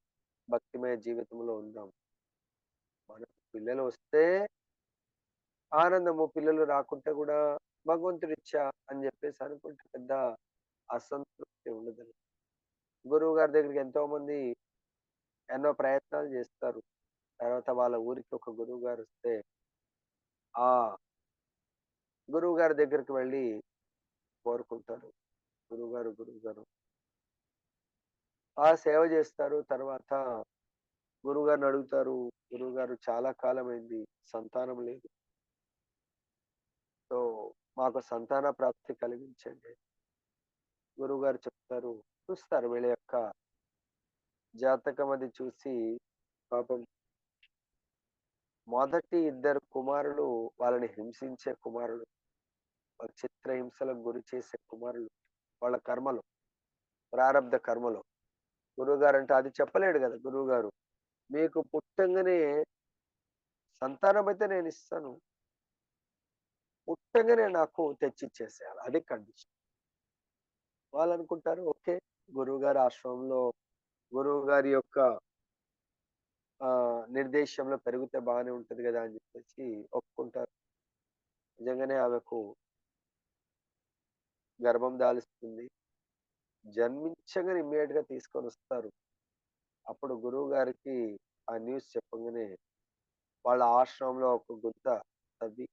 S1: భక్తిమయ జీవితంలో ఉందాం. మనకు పిల్లలు వస్తే ఆనందము, పిల్లలు రాకుంటే కూడా భగవంతుడిచ్చా అని చెప్పేసి అనుకుంటే పెద్ద అసంతృప్తి ఉండదు. గురువు గారి దగ్గరికి ఎంతో మంది ఎన్నో ప్రయత్నాలు చేస్తారు. తర్వాత వాళ్ళ ఊరికి ఒక గురువు గారు వస్తే ఆ గురువు గారి దగ్గరికి వెళ్ళి కోరుకుంటారు, గురువు గారు ఆ సేవ చేస్తారు. తర్వాత గురువు గారిని అడుగుతారు, గురువు గారు చాలా కాలమైంది, సంతానం లేదు, సో మాకు సంతాన ప్రాప్తి కలిగించండి. గురువు గారు చెప్తారు, చూస్తారు వీళ్ళ యొక్క జాతకం అది చూసి పాపం మొదటి 2 కుమారులు వాళ్ళని హింసించే కుమారులు, వాళ్ళ చిత్రహింసలకు గురి చేసే కుమారులు, వాళ్ళ కర్మలు, ప్రారబ్ధ కర్మలు. గురువు గారు అంటే అది చెప్పలేడు కదా గురువు గారు. మీకు పుట్టంగానే సంతానం అయితే నేను ఇస్తాను, పుట్టంగానే నాకు తెచ్చిచ్చేసేయాలి, అది కండిషన్. వాళ్ళు అనుకుంటారు ఓకే, గురువు గారి ఆశ్రమంలో గురువు గారి యొక్క నిర్దేశంలో పెరిగితే బాగానే ఉంటది కదా అని చెప్పేసి ఒప్పుకుంటారు. నిజంగానే ఆమెకు గర్భం దాలుస్తుంది. జన్మించగానే ఇమ్మీడియట్ గా తీసుకొని వస్తారు. అప్పుడు గురువు గారికి ఆ న్యూస్ చెప్పగానే వాళ్ళ ఆశ్రమంలో ఒక గుంత తవ్వి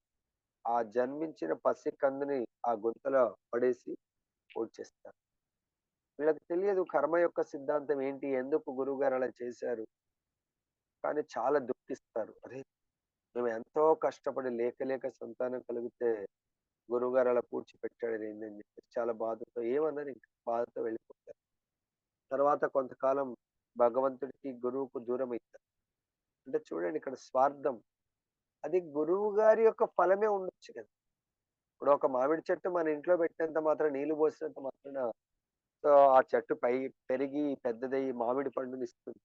S1: ఆ జన్మించిన పసి కందుని ఆ గుంతలో పడేసి పూడ్చేస్తారు. వీళ్ళకి తెలియదు కర్మ యొక్క సిద్ధాంతం ఏంటి, ఎందుకు గురువు గారు అలా చేశారు. కానీ చాలా దుఃఖిస్తారు. అరే, మేము ఎంతో కష్టపడి లేక సంతానం కలిగితే గురువుగారు అలా పూడ్చిపెట్టాడు ఏందని చెప్పేసి చాలా బాధతో ఏమన్నారు, ఇంకా బాధతో వెళ్ళిపోతారు. తర్వాత కొంతకాలం భగవంతుడికి గురువుకు దూరం అవుతారు. అంటే చూడండి ఇక్కడ స్వార్థం. అది గురువు గారి యొక్క ఫలమే ఉండొచ్చు కదా. ఇప్పుడు ఒక మామిడి చెట్టు మన ఇంట్లో పెట్టినంత మాత్రం, నీళ్లు పోసినంత మాత్రాన సో ఆ చెట్టు పెరిగి పెద్దదయ్యి మామిడి పండుని ఇస్తుంది.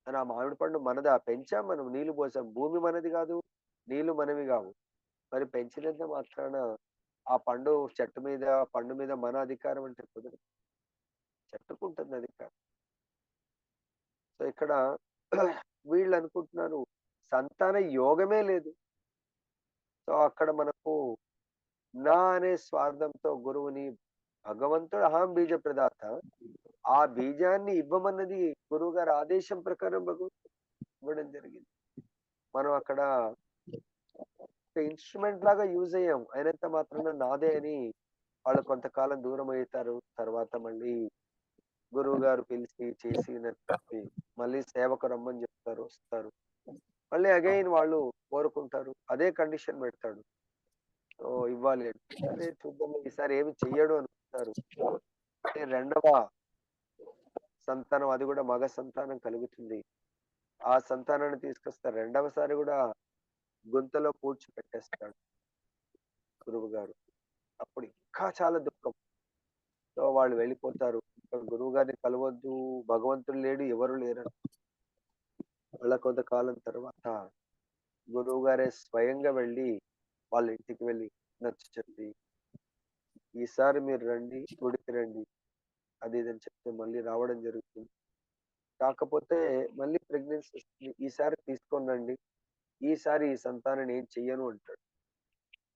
S1: కానీ ఆ మామిడి పండు మనదా, పెంచాం మనం, నీళ్లు పోసాం. భూమి మనది కాదు, నీళ్లు మనవి కావు. మరి పెంచినంత మాత్రాన ఆ పండు మీద మన అధికారం అంటే కుదరదు. చెట్టుకుంటుంది అధికారం. సో ఇక్కడ వీళ్ళు అనుకుంటున్నారు సంతాన యోగమే లేదు. సో అక్కడ మనకు నా అనే స్వార్థంతో గురువుని భగవంతుడు అహం బీజ ప్రదాత, ఆ బీజాన్ని ఇవ్వమన్నది గురువు గారి ఆదేశం ప్రకారం భగవంతుడు ఇవ్వడం జరిగింది. మనం అక్కడ ఒక ఇన్స్ట్రుమెంట్ లాగా యూజ్ అయ్యాం. అయినంత మాత్రాన నాదే అని వాళ్ళు కొంతకాలం దూరం అవుతారు. తర్వాత మళ్ళీ గురువు గారు పిలిచి చేసి చెప్పి మళ్ళీ సేవకు రమ్మని చెప్తారు, వస్తారు. మళ్ళీ అగైన్ వాళ్ళు కోరుకుంటారు, అదే కండిషన్ పెడతాడు. సో ఇవ్వాలి అంటే, సరే చూద్దాం ఈసారి ఏమి చెయ్యడు అనుకుంటారు. అంటే రెండవ సంతానం, అది కూడా మగ సంతానం కలుగుతుంది. ఆ సంతానాన్ని తీసుకొస్తారు. రెండవసారి కూడా గుంతలో పూడ్చిపెట్టేస్తాడు గురువు గారు. అప్పుడు ఇంకా చాలా దుఃఖం. సో వాళ్ళు వెళ్ళిపోతారు. ఇంకా గురువు గారిని కలవద్దు, భగవంతుడు లేడు, ఎవరు లేరని. మళ్ళా కొంతకాలం తర్వాత గురువు గారే స్వయంగా వెళ్ళి వాళ్ళ ఇంటికి వెళ్ళి నచ్చ చెప్పి, ఈసారి మీరు రండి, గుడికి రండి, అది ఇది అని చెప్తే మళ్ళీ రావడం జరుగుతుంది. కాకపోతే మళ్ళీ ప్రెగ్నెన్సీ వస్తుంది, ఈసారి తీసుకొని రండి, ఈసారి ఈ సంతానం ఏం చెయ్యను అంటాడు.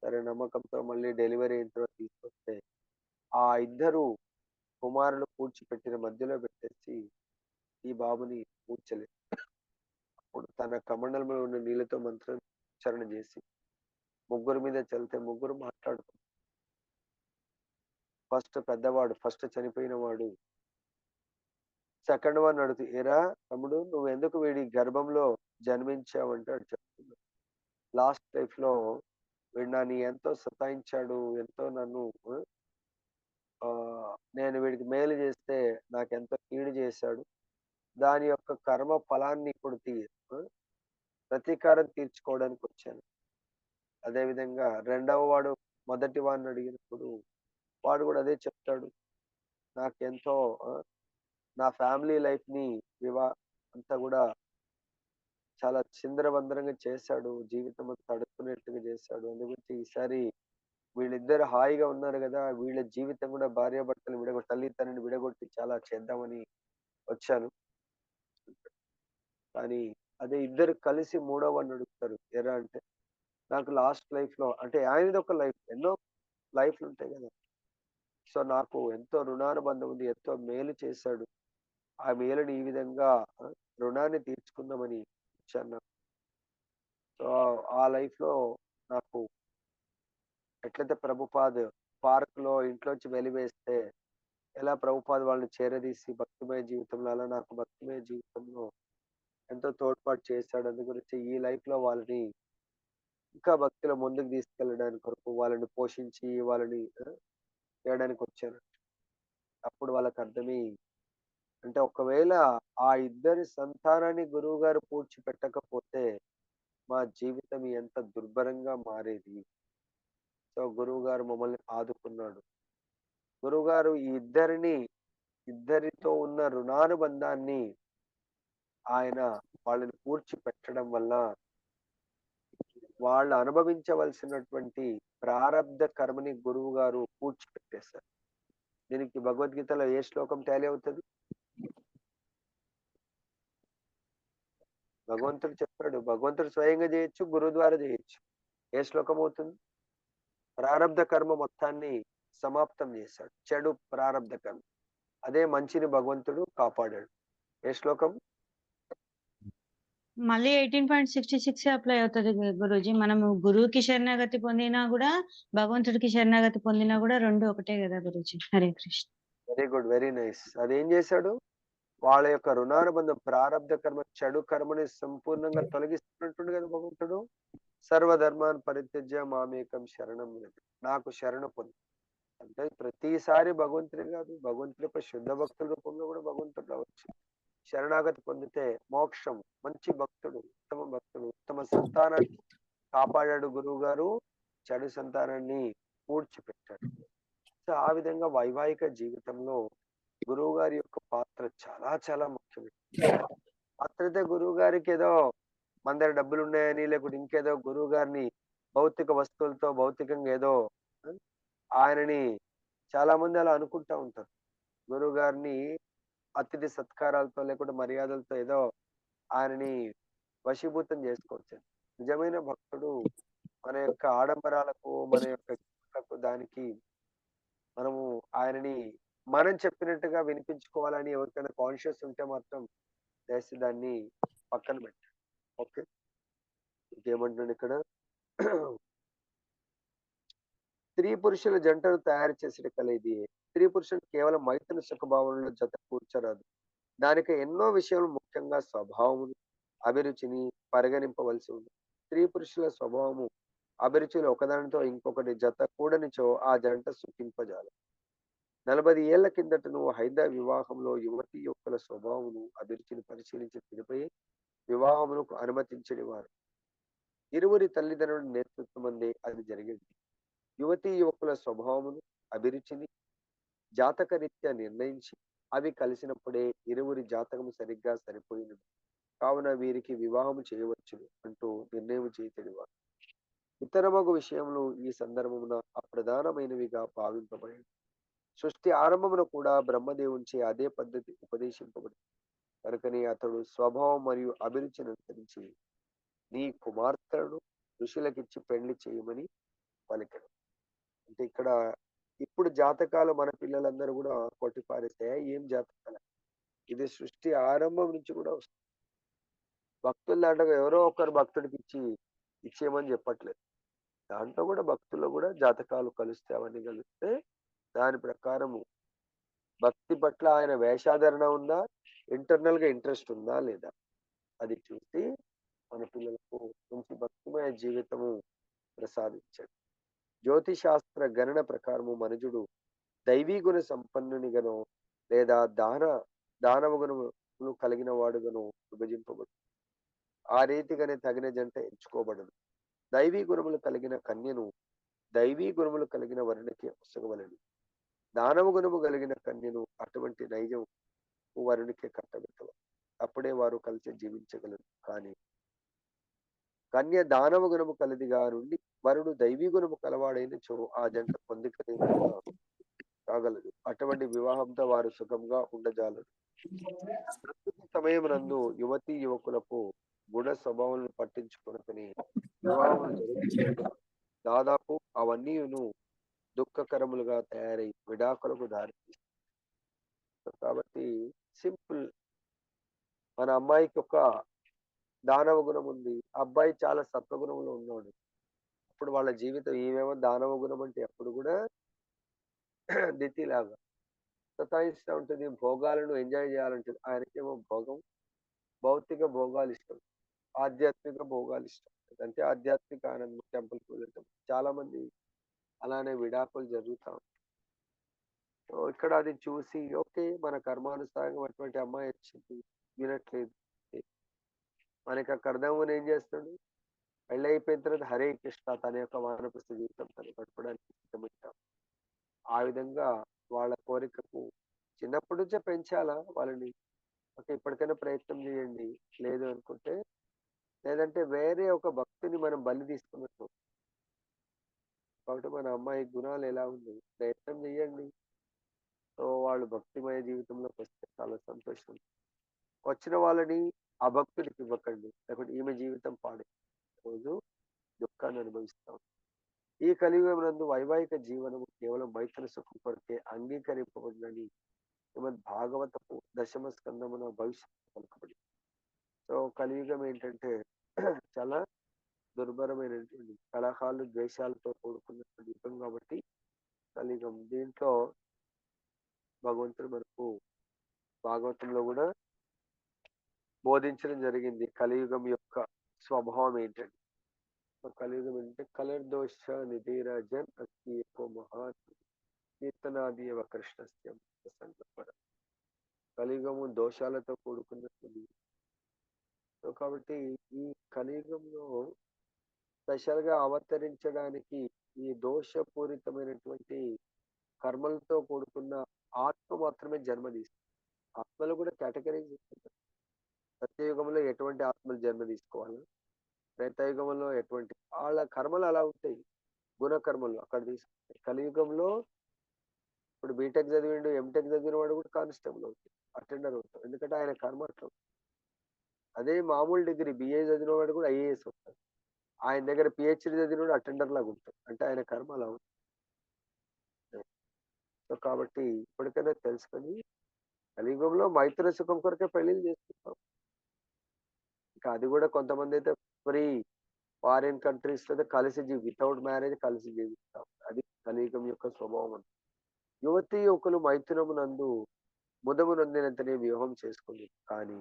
S1: సరే నమ్మకంతో మళ్ళీ డెలివరీ అయిన తర్వాత తీసుకొస్తే ఆ ఇద్దరు కుమారులు పూడ్చిపెట్టిన మధ్యలో పెట్టేసి ఈ బాబుని పూడ్చలేదు. అప్పుడు తన కమండలంలో ఉన్న నీళ్ళతో మంత్రోచ్చారణ చేసి ముగ్గురు మీద చల్లితే ముగ్గురు మాట్లాడుతారు. ఫస్ట్ పెద్దవాడు, ఫస్ట్ చనిపోయిన వాడు సెకండ్ వన్ అడుగుతూ, ఏరా తమ్ముడు నువ్వు ఎందుకు వీడి గర్భంలో జన్మించావంటే వాడు చెప్తున్నాడు, లాస్ట్ లైఫ్ లో వీడు నన్ను ఎంతో సతాయించాడు, ఎంతో నన్ను ఆ నేను వీడికి మేలు చేస్తే నాకెంతో కీడు చేశాడు, దాని యొక్క కర్మ ఫలాన్ని ఇప్పుడు ప్రతీకారం తీర్చుకోవడానికి వచ్చాను. అదే విధంగా రెండవ వాడు మొదటి వాడిని అడిగినప్పుడు వాడు కూడా అదే చెప్తాడు, నాకెంతో నా ఫ్యామిలీ లైఫ్ ని అంతా కూడా చాలా చిందరవందరంగా చేశాడు, జీవితం అంతా అడుక్కునేట్టుగా చేశాడు. అందుగురించి ఈసారి వీళ్ళిద్దరు హాయిగా ఉన్నారు కదా, వీళ్ళ జీవితం కూడా భార్యాభర్తలు తల్లిదండ్రులను విడగొట్టి చాలా చేద్దామని వచ్చాను. కానీ అదే ఇద్దరు కలిసి మూడవ వాడిని అడుగుతారు, ఎరా అంటే నాకు లాస్ట్ లైఫ్ లో, అంటే ఆయనది ఒక లైఫ్, ఎన్నో లైఫ్లు ఉంటాయి కదా, సో నాకు ఎంతో రుణానుబంధం ఉంది, ఎంతో మేలు చేశాడు, ఆ మేలుని ఈ విధంగా రుణాన్ని తీర్చుకుందామని వచ్చాను. సో ఆ లైఫ్ లో నాకు ఎట్లయితే ప్రభుపాద్ పార్క్ లో ఇంట్లోంచి వెలివేస్తే ఎలా ప్రభుపాద్ వాళ్ళని చేరదీసి భక్తిమయ జీవితంలో, అలా నాకు భక్తిమయ జీవితంలో ఎంతో తోడ్పాటు చేశాడు. అందు గురించి ఈ లైఫ్ లో వాళ్ళని ఇంకా భక్తిలో ముందుకు తీసుకెళ్ళడానికి కొరకు వాళ్ళని పోషించి వాళ్ళని చేయడానికి వచ్చాను. అప్పుడు వాళ్ళకి అర్థమై, అంటే ఒకవేళ ఆ ఇద్దరి సంతానాన్ని గురువు గారు పూడ్చిపెట్టకపోతే మా జీవితం ఎంత దుర్భరంగా మారేది. సో గురువు గారు మమ్మల్ని ఆదుకున్నాడు. గురువు గారు ఈ ఇద్దరితో ఉన్న రుణానుబంధాన్ని ఆయన వాళ్ళని పూడ్చిపెట్టడం వల్ల వాళ్ళు అనుభవించవలసినటువంటి ప్రారబ్ధ కర్మని గురువు గారు పూడ్చిపెట్టేశారు. దీనికి భగవద్గీతలో ఏ శ్లోకం టాలీ అవుతుంది? భగవంతుడు చెప్పాడు, భగవంతుడు స్వయంగా చేయొచ్చు, గురువు ద్వారా చేయొచ్చు. ఏ శ్లోకం అవుతుంది? ప్రారబ్ధ కర్మ మొత్తాన్ని సమాప్తం చేశాడు, చెడు ప్రారబ్ధ కర్మ. అదే మంచిని భగవంతుడు కాపాడాడు. ఏ శ్లోకం?
S4: మళ్ళీ 18.66 అప్లై అవుతుంది గురూజీ. మనము గురువుకి శరణాగతి పొందినా కూడా భగవంతుడికి శరణాగతి పొందినా కూడా రెండు ఒకటే కదా Guruji. Hare Krishna.
S1: Very good, very nice. అదేం చేశాడు? వాళ్ళ యొక్క రుణానుబంధం ప్రారబ్ధ కర్మ, చెడు కర్మని సంపూర్ణంగా తొలగిస్తున్నట్టు కదా భగవంతుడు. సర్వధర్మాన్ పరిత్యజ్య మామేకం శరణం వ్రజ, నాకు శరణ పొంది. అంటే ప్రతిసారి భగవంతుడి కాదు, భగవంతుడి యొక్క శుద్ధ భక్తుల రూపంలో కూడా భగవంతుడు రావచ్చు. శరణాగతి పొందితే మోక్షం. మంచి భక్తుడు, ఉత్తమ సంతానాన్ని కాపాడాడు గురువు గారు, చెడు సంతానాన్ని పూడ్చిపెట్టాడు. సో ఆ విధంగా వైవాహిక జీవితంలో గురువు గారి యొక్క పాత్ర చాలా చాలా ముఖ్యమైనది. పాత్రతే గురువు గారికి ఏదో మన దగ్గర డబ్బులు ఉన్నాయని, లేకుంటే ఇంకేదో గురువు గారిని భౌతిక వస్తువులతో భౌతికంగా ఏదో ఆయనని చాలా మంది అలా అనుకుంటా ఉంటారు. గురువు గారిని అతిథి సత్కారాలతో లేకుంటే మర్యాదలతో ఏదో ఆయనని వశీభూతం చేసుకోవచ్చు. నిజమైన భక్తుడు మన యొక్క ఆడంబరాలకు, మన యొక్క చిక్కులకు, దానికి మనము ఆయనని మనం చెప్పినట్టుగా వినిపించుకోవాలని ఎవరికైనా కాన్షియస్ ఉంటే మాత్రం దయచేసి దాన్ని పక్కన పెట్టండి. ఓకే. ఇంకేమంటున్నాడు ఇక్కడ? స్త్రీ పురుషుల జంటను తయారు చేసిన కళ ఇది. స్త్రీ పురుషులు కేవలం మైథున సుఖభావనలో జత కూర్చరాదు. దానికి ఎన్నో విషయాలు, ముఖ్యంగా స్వభావమును, అభిరుచిని పరిగణింపవలసి ఉంది. స్త్రీ పురుషుల స్వభావము, అభిరుచులు ఒకదానితో ఇంకొకటి జత కూడనిచో ఆ జంట సుఖింపజాలదు. 40 ఏళ్ల కిందటను హైందవ వివాహంలో యువతీ యువకుల స్వభావమును, అభిరుచిని పరిశీలించి తెలిపి వివాహమునకు అనుమతించని వారు. ఇరువురి తల్లిదండ్రుల నేతృత్వమందే అది జరిగింది. యువతీ యువకుల స్వభావమును, అభిరుచిని జాతకరీత్యా నిర్ణయించి అవి కలిసినప్పుడే ఇరువురి జాతకము సరిగ్గా సరిపోయినది. కావున వీరికి వివాహము చేయవచ్చును అంటూ నిర్ణయం చేయతడివారు. ఇతరమగు విషయములు ఈ సందర్భమున అప్రధానమైనవిగా భావింపబడింది. సృష్టి ఆరంభమున కూడా బ్రహ్మదేవునిచే అదే పద్ధతి ఉపదేశింపబడింది. కనుకనే అతడు స్వభావం మరియు అభిరుచిని అనుసరించి నీ కుమార్తెను ఋషులకిచ్చి పెళ్లి చేయమని పలికాడు. అంటే ఇక్కడ ఇప్పుడు జాతకాలు మన పిల్లలందరూ కూడా కొట్టిపారేస్తే ఏం జాతకాలు, ఇది సృష్టి ఆరంభం నుంచి కూడా వస్తుంది. భక్తుల దాంట్లో ఎవరో ఒకరు భక్తుడికి ఇచ్చేయమని చెప్పట్లేదు. దాంట్లో కూడా భక్తుల్లో కూడా జాతకాలు కలిస్తే, అవన్నీ కలిస్తే దాని ప్రకారము భక్తి పట్ల ఆయన వేషాధరణ ఉందా, ఇంటర్నల్ గా ఇంట్రెస్ట్ ఉందా లేదా, అది చూసి మన పిల్లలకు మంచి భక్తిమయ జీవితము ప్రసాదించాడు. జ్యోతిశాస్త్ర గణన ప్రకారము మనుజుడు దైవీ గుణ సంపన్నునిగానో లేదా దానవ గుణములు కలిగిన వాడుగానో విభజింపబడు. ఆ రీతిగానే తగిన జంట ఎంచుకోబడదు. దైవీ గుణములు కలిగిన కన్యను దైవీ గుణములు కలిగిన వరునికి ఒసగవలెను. దానవ గుణము కలిగిన కన్యను అటువంటి నైజం వరునికి కట్టబెట్టవాలి. అప్పుడే వారు కలిసి జీవించగలరు. కానీ కన్య దానవ గుణము కలదిగా నుండి వరుడు దైవీ గుణము కలవాడైనచో ఆ జంట పొందిక కాగలదు. అటువంటి వివాహంతో వారు సుఖంగా ఉండజాలరు. సమయం నందు యువతీ యువకులకు గుణ స్వభావాలను పట్టించుకుని వివాహం జరుగుతున్నప్పుడు దాదాపు అవన్నీను దుఃఖకరములుగా తయారై విడాకులకు దారితీస్తాయి. కాబట్టి సింపుల్, మన అమ్మాయికి ఒక దానవ గుణం ఉంది, అబ్బాయి చాలా సత్వగుణంలో ఉన్నాడు. అప్పుడు వాళ్ళ జీవితం, ఈమెమో దానవ గుణం అంటే ఎప్పుడు కూడా దితిలాగా సతాయిస్తూ ఉంటుంది. భోగాలను ఎంజాయ్ చేయాలంటుంది. ఆయనకేమో భౌతిక భోగాలు ఇష్టం, ఆధ్యాత్మిక భోగాలు ఇష్టం. అంటే ఆధ్యాత్మిక ఆనందం, టెంపుల్కి వెళ్ళటం. చాలా మంది అలానే విడాకులు జరుగుతాం. సో ఇక్కడ అది చూసి ఓకే, మన కర్మానుసారంగా అటువంటి అమ్మాయి వచ్చింది, వినట్లేదు. మనకి అక్కడ అర్థం ఏం చేస్తాడు, పెళ్ళి అయిపోయిన తర్వాత హరే కృష్ణ తన యొక్క వానప్రస్థ జీవితం తను గడపడానికి సిద్ధమవుతాం. ఆ విధంగా వాళ్ళ కోరికకు చిన్నప్పటి నుంచే పెంచాలా వాళ్ళని. ఓకే, ఇప్పటికైనా ప్రయత్నం చేయండి, లేదు అనుకుంటే లేదంటే వేరే ఒక భక్తిని మనం బలి తీసుకున్నట్టు. కాబట్టి మన అమ్మాయి గుణాలు ఎలా ఉంది, ప్రయత్నం చేయండి. సో వాళ్ళు భక్తిమయ జీవితంలోకి వస్తే చాలా సంతోషం. వచ్చిన వాళ్ళని ఆ భక్తుడికి ఇవ్వకండి, లేకపోతే ఈమె జీవితం పాడే రోజు దుఃఖాన్ని అనుభవిస్తాం. ఈ కలియుగమునందు వైవాహిక జీవనము కేవలం మైత్ర సుఖం కొరకే అంగీకరింపబడినని శ్రీమద్ భాగవతపు దశమ స్కందమున భవిష్యత్తు పలకబడి. సో కలియుగం ఏంటంటే చాలా దుర్భరమైనటువంటి కలహాలు, ద్వేషాలతో కూడుకున్నటువంటి యుగం కాబట్టి కలియుగం. దీంట్లో భగవంతుడు మనకు భాగవతంలో కూడా బోధించడం జరిగింది కలియుగం యొక్క స్వభావం ఏంటంటే. కలియుగం అంటే కలర్ దోష నిధిరాజన్ అస్తి మహాన్ కీర్తనాదేవ కృష్ణస్య సంకల్పన. కలియుగము దోషాలతో కూడుకున్నది. సో కాబట్టి ఈ కలియుగంలో స్పెషల్ గా అవతరించడానికి ఈ దోషపూరితమైనటువంటి కర్మలతో కూడుకున్న ఆత్మ మాత్రమే జన్మ తీస్తుంది. ఆత్మలు కూడా కేటగిరీస్ ఉంటాయి. సత్యయుగంలో ఎటువంటి ఆత్మలు జన్మ తీసుకోవాలి, త్రేతాయుగంలో ఎటువంటి, వాళ్ళ కర్మలు అలా ఉంటాయి, గుణకర్మలు అక్కడ తీసుకుంటాయి. కలియుగంలో ఇప్పుడు బీటెక్ చదివిండు, ఎంటెక్ చదివిన వాడు కూడా కానిస్టేబుల్ అవుతాడు, అటెండర్ అవుతాడు. ఎందుకంటే ఆయన కర్మ అట్లా. అదే మామూలు డిగ్రీ బిఏ చదివిన వాడు కూడా ఐఏఎస్ అవుతాడు. ఆయన దగ్గర పిహెచ్డి చదివినోడు అటెండర్ లాగా ఉంటాడు. అంటే ఆయన కర్మ అలా ఉంది. సో కాబట్టి ఇప్పటికైనా తెలుసుకొని కలియుగంలో మైత్ర సుఖం కొరకే పెళ్లిళ్ళు చేసుకుంటాం. ఇంకా అది కూడా కొంతమంది అయితే ఫ్రీ ఫారిన్ కంట్రీస్ లో కలిసి వితౌట్ మ్యారేజ్ కలిసి జీవిస్తాం. అది కలియుగం యొక్క స్వభావం. యువతి యువకులు మైథునమునందు ముదము నొందినంతనే వివాహం చేసుకుంది, కానీ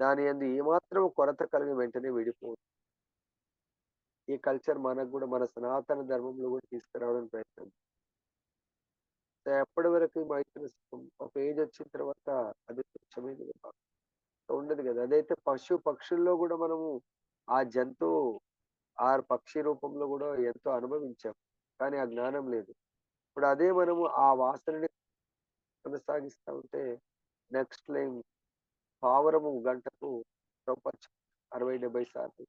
S1: దాని యందు ఏమాత్రం కొరత కలిగిన వెంటనే విడిపోదు. ఈ కల్చర్ మనకు కూడా మన సనాతన ధర్మంలో కూడా తీసుకురావడానికి ప్రయత్నం. ఎప్పటి వరకు ఈ మైథున సుఖం ఒక ఏజ్ వచ్చిన తర్వాత అది స్వచ్ఛమైనది ఉండదు కదా. అదైతే పక్షుల్లో కూడా మనము ఆ జంతువు ఆ పక్షి రూపంలో కూడా ఎంతో అనుభవించాం, కానీ ఆ జ్ఞానం లేదు. ఇప్పుడు అదే మనము ఆ వాసనని కొనసాగిస్తా ఉంటే నెక్స్ట్ లైన్ పావురము గంటకు ప్రపంచ 60-70 సార్లు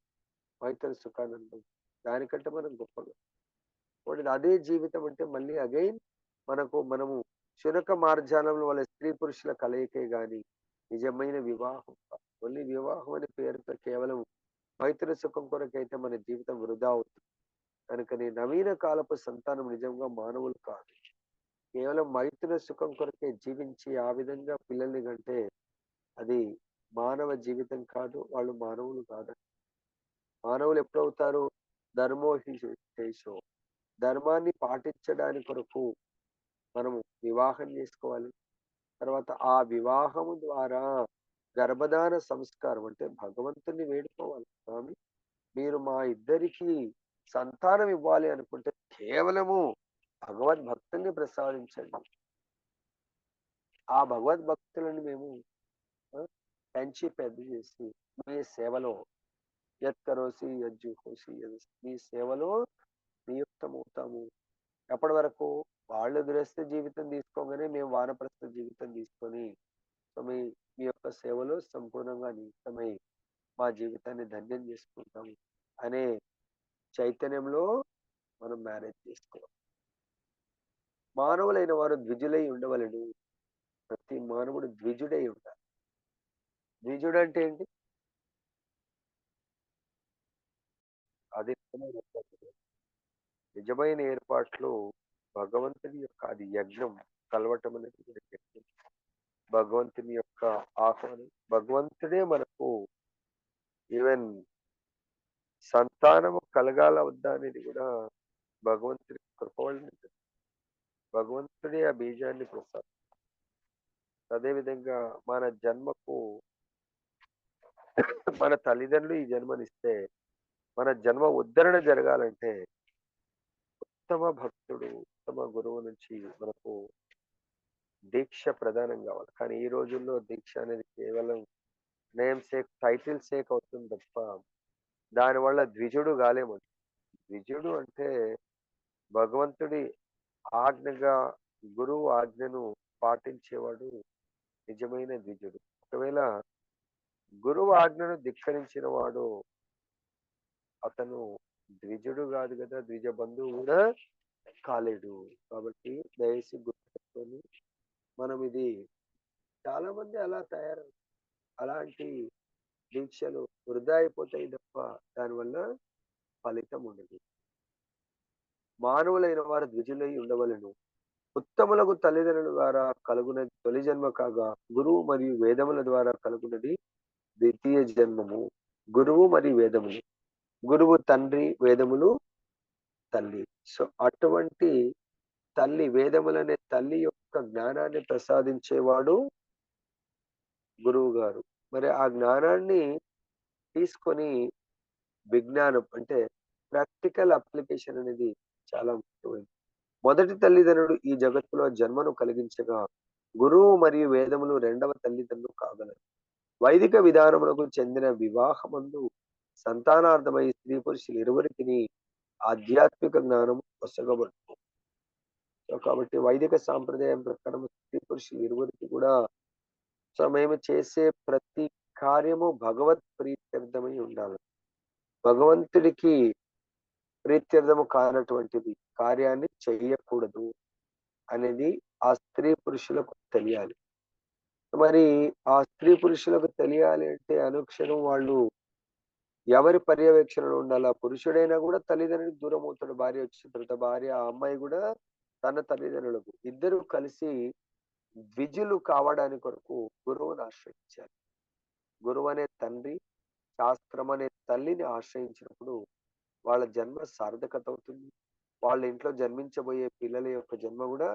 S1: మైత్ర సుఖానందం. దానికంటే మనం గొప్పగా కాబట్టి అదే జీవితం అంటే మళ్ళీ అగైన్ మనము శునక మార్జాలంలో వాళ్ళ స్త్రీ పురుషుల కలయికే గాని నిజమైన వివాహం కాదు. ఓన్లీ వివాహం అనే పేరుతో కేవలం మైత్ర సుఖం కొరకైతే మన జీవితం వృధా అవుతుంది. కనుకని నవీన కాలపు సంతానం నిజంగా మానవులు కాదు, కేవలం మైత్ర సుఖం కొరకే జీవించి ఆ విధంగా పిల్లల్ని కంటే అది మానవ జీవితం కాదు. వాళ్ళు మానవులు కాదు. మానవులు ఎప్పుడవుతారు? ధర్మోహిషో, ధర్మాన్ని పాటించడానికి కొరకు మనము వివాహం చేసుకోవాలి. తర్వాత ఆ వివాహము ద్వారా గర్భధాన సంస్కారం అంటే భగవంతుని వేడుకోవాలి. స్వామి మీరు మా ఇద్దరికి సంతానం ఇవ్వాలి అనుకుంటే కేవలము భగవద్భక్తుల్ని ప్రసాదించండి. ఆ భగవద్భక్తులని మేము పెంచి పెద్ద చేసి మీ సేవలో యత్కరోసి యజ్జుహోసి మీ సేవలో నియుక్తమవుతాము. ఎప్పటి వరకు? వాళ్ళు గృహస్థ జీవితం తీసుకోగానే మేము వానప్రస్థ జీవితం తీసుకొని మీ మీ యొక్క సేవలో సంపూర్ణంగా నియుక్తమై మా జీవితాన్ని ధన్యం చేసుకుంటాము అనే చైతన్యంలో మనం మ్యారేజ్ చేసుకోవాలి. మానవులైన వారు ద్విజులై ఉండవలను. ప్రతి మానవుడు ద్విజుడై ఉండాలి. ద్విజుడు అంటే ఏంటి? అది నిజమైన ఏర్పాట్లు భగవంతుని యొక్క అది యజ్ఞం. కలవటం అనేది కూడా యజ్ఞం. భగవంతుని యొక్క ఆహ్వానం. భగవంతుడే మనకు ఈవెన్ సంతానము కలగాల వద్దా అనేది కూడా భగవంతుడి కృప వలన ఉంటుంది. భగవంతుడే ఆ బీజాన్ని ప్రసాదం. అదేవిధంగా మన జన్మకు మన తల్లిదండ్రులు ఈ జన్మనిస్తే మన జన్మ ఉద్ధరణ జరగాలంటే ఉత్తమ భక్తుడు, ఉత్తమ గురువు నుంచి మనకు దీక్ష ప్రదానం కావాలి. కానీ ఈ రోజుల్లో దీక్ష అనేది కేవలం నేమ్ సేక్, టైటిల్ సేక్ అవుతుంది తప్ప దానివల్ల ద్విజుడు కాలేము. ద్విజుడు అంటే భగవంతుడి ఆజ్ఞగా గురువు ఆజ్ఞను పాటించేవాడు నిజమైన ద్విజుడు. ఒకవేళ గురువు ఆజ్ఞను ధిక్కరించిన వాడు అతను ద్విజుడు కాదు కదా, ద్విజ బంధువు కూడా కాలేడు. కాబట్టి దయచేసి గుర్తుపెట్టుకొని మనం ఇది చాలా మంది అలా అలాంటి దీక్షలు వృధా అయిపోతాయి తప్ప దానివల్ల ఫలితం ఉండదు. మానవులైన వారు ద్విజులై ఉండవలను. ఉత్తములకు తల్లిదండ్రుల ద్వారా కలుగునది తొలి జన్మ కాగా, గురువు మరియు వేదముల ద్వారా కలుగునది ద్వితీయ జన్మము. గురువు మరియు వేదములు. గురువు తండ్రి, వేదములు తల్లి. సో అటువంటి తల్లి, వేదములనే తల్లి యొక్క జ్ఞానాన్ని ప్రసాదించేవాడు గురువు గారు. మరి ఆ జ్ఞానాన్ని తీసుకొని విజ్ఞానం అంటే ప్రాక్టికల్ అప్లికేషన్ అనేది చాలా ముఖ్యమైనది. మొదటి తల్లిదండ్రుడు ఈ జగత్తులో జన్మను కలిగించగా, గురువు మరియు వేదములు రెండవ తల్లిదండ్రులు కాగలరు. వైదిక విధానములకు చెందిన వివాహమందు సంతానార్థమై స్త్రీ పురుషులు ఇరువురికి ఆధ్యాత్మిక జ్ఞానం పొసగబడుతుంది. సో కాబట్టి వైదిక సాంప్రదాయం ప్రకారం స్త్రీ పురుషులు ఇరువురికి కూడా సో మేము చేసే ప్రతి కార్యము భగవత్ ప్రీత్యర్థమై ఉండాలి. భగవంతుడికి ప్రీత్యర్థము కానటువంటిది కార్యాన్ని చెయ్యకూడదు అనేది ఆ స్త్రీ పురుషులకు తెలియాలి. మరి ఆ స్త్రీ పురుషులకు తెలియాలి అంటే అనుక్షణం వాళ్ళు ఎవరి పర్యవేక్షణలో ఉండాలా? పురుషుడైనా కూడా తల్లిదండ్రులకు దూరం అవుతాడు. భార్య వచ్చిన తర్వాత భార్య, ఆ అమ్మాయి కూడా తన తల్లిదండ్రులకు ఇద్దరు కలిసి ద్విజులు కావడానికి కొరకు గురువుని ఆశ్రయించాలి. గురువు అనే తండ్రి, శాస్త్రం అనే తల్లిని ఆశ్రయించినప్పుడు వాళ్ళ జన్మ సార్థకత అవుతుంది. వాళ్ళ ఇంట్లో జన్మించబోయే పిల్లల యొక్క జన్మ కూడా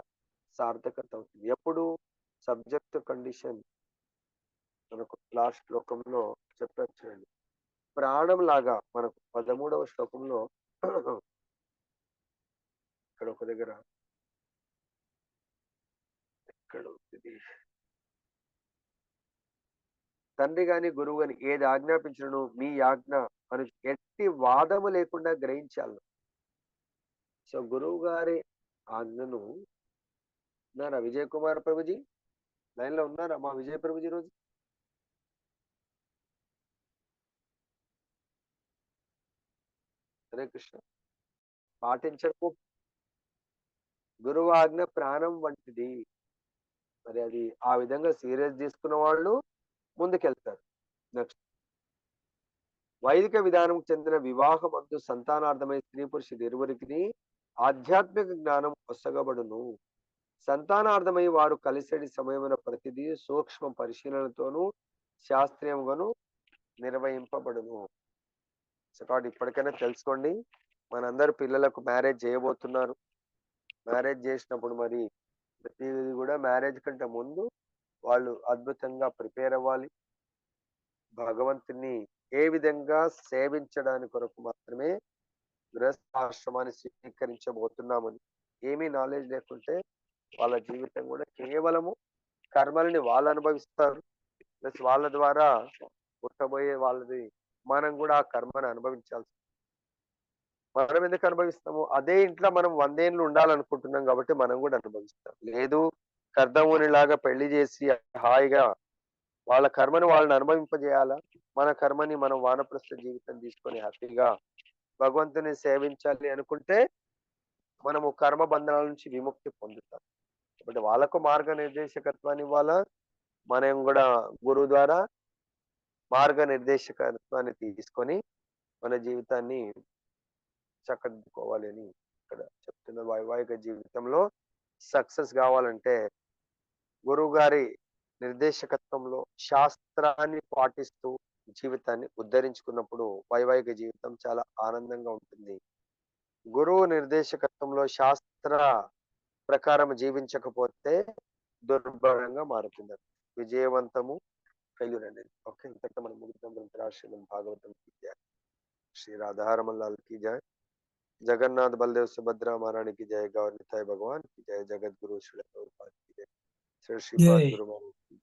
S1: సార్థకత అవుతుంది. ఎప్పుడు? సబ్జెక్ట్ కండిషన్ మనకు లాస్ట్ శ్లోకంలో చెప్పారు చూడండి. ప్రాణం లాగా మనకు 13వ శ్లోకంలో ఇక్కడ ఒక దగ్గర ఎక్కడ ఉంది? తండ్రి గాని గురువు గాని ఏది ఆజ్ఞాపించను మీ ఆజ్ఞ అని ఎట్టి వాదము లేకుండా గ్రహించాలి. సో గురువు గారి ఆజ్ఞను ఉన్నారా విజయ్ కుమార్ ప్రభుజీ? లైన్ లో ఉన్నారా మా విజయ్ ప్రభుజీ? రోజు హరే కృష్ణ. పాటించకు గురువు ఆజ్ఞ ప్రాణం వంటిది. మరి అది ఆ విధంగా సీరియస్ తీసుకున్న వాళ్ళు ముందుకెళ్తారు. నెక్స్ట్, వైదిక విధానం చెందిన వివాహం అందు సంతానార్థమై స్త్రీ పురుషుడు ఇరువురికి ఆధ్యాత్మిక జ్ఞానం ఒసగబడును. సంతానార్థమై వారు కలిసేటి సమయమైన ప్రతిదీ సూక్ష్మ పరిశీలనతోనూ శాస్త్రీయంగాను నిర్వహింపబడును. సో కాబట్టి ఇప్పటికైనా తెలుసుకోండి, మనందరు పిల్లలకు మ్యారేజ్ చేయబోతున్నారు. మ్యారేజ్ చేసినప్పుడు మరి ప్రతిదీ కూడా మ్యారేజ్ కంటే ముందు వాళ్ళు అద్భుతంగా ప్రిపేర్ అవ్వాలి. భగవంతుని ఏ విధంగా సేవించడానికి కొరకు మాత్రమే గృహస్థాశ్రమాన్ని స్వీకరించబోతున్నామని ఏమీ నాలెడ్జ్ లేకుంటే వాళ్ళ జీవితం కూడా కేవలము కర్మలని వాళ్ళు అనుభవిస్తారు. ప్లస్ వాళ్ళ ద్వారా పుట్టబోయే వాళ్ళది మనం కూడా ఆ కర్మని అనుభవించాల్సి. మనం ఎందుకు అనుభవిస్తాము? అదే ఇంట్లో మనం 100 ఏళ్ళు ఉండాలనుకుంటున్నాం కాబట్టి మనం కూడా అనుభవిస్తాం. లేదు కర్దముని లాగా పెళ్లి చేసి హాయిగా వాళ్ళ కర్మని వాళ్ళని అనుభవింపజేయాలా, మన కర్మని మనం వానప్రస్థ జీవితం తీసుకొని హ్యాపీగా భగవంతుని సేవించాలి అనుకుంటే మనము కర్మ బంధనాల నుంచి విముక్తి పొందుతాం. కాబట్టి వాళ్ళకు మార్గనిర్దేశకత్వాన్ని ఇవ్వాలా, మనం కూడా గురువు ద్వారా మార్గనిర్దేశకత్వాన్ని తీసుకొని మన జీవితాన్ని చక్కదిద్దుకోవాలి అని ఇక్కడ చెప్తున్న. వైవాహిక జీవితంలో సక్సెస్ కావాలంటే గురువు గారి నిర్దేశకత్వంలో శాస్త్రాన్ని పాటిస్తూ జీవితాన్ని ఉద్ధరించుకున్నప్పుడు వైవాహిక జీవితం చాలా ఆనందంగా ఉంటుంది. గురువు నిర్దేశకత్వంలో శాస్త్ర ప్రకారం జీవించకపోతే దుర్భరంగా మారుతుంది. విజయవంతము ఫెయిల్యూర్ అనేది. ఓకే, ఇంతటితో మనం ముగిద్దాం. ధృతరాష్ట్రం భాగవతం की जय, श्री राधारमन लाल की जय, जगन्नाथ बलदेव सुभद्रा महारानी की जय, गौर निताई भगवान की जय, जगत गुरु श्री प्रभुपाद की जय, श्री श्रीपाद
S2: जय।
S1: गुरु महाराज की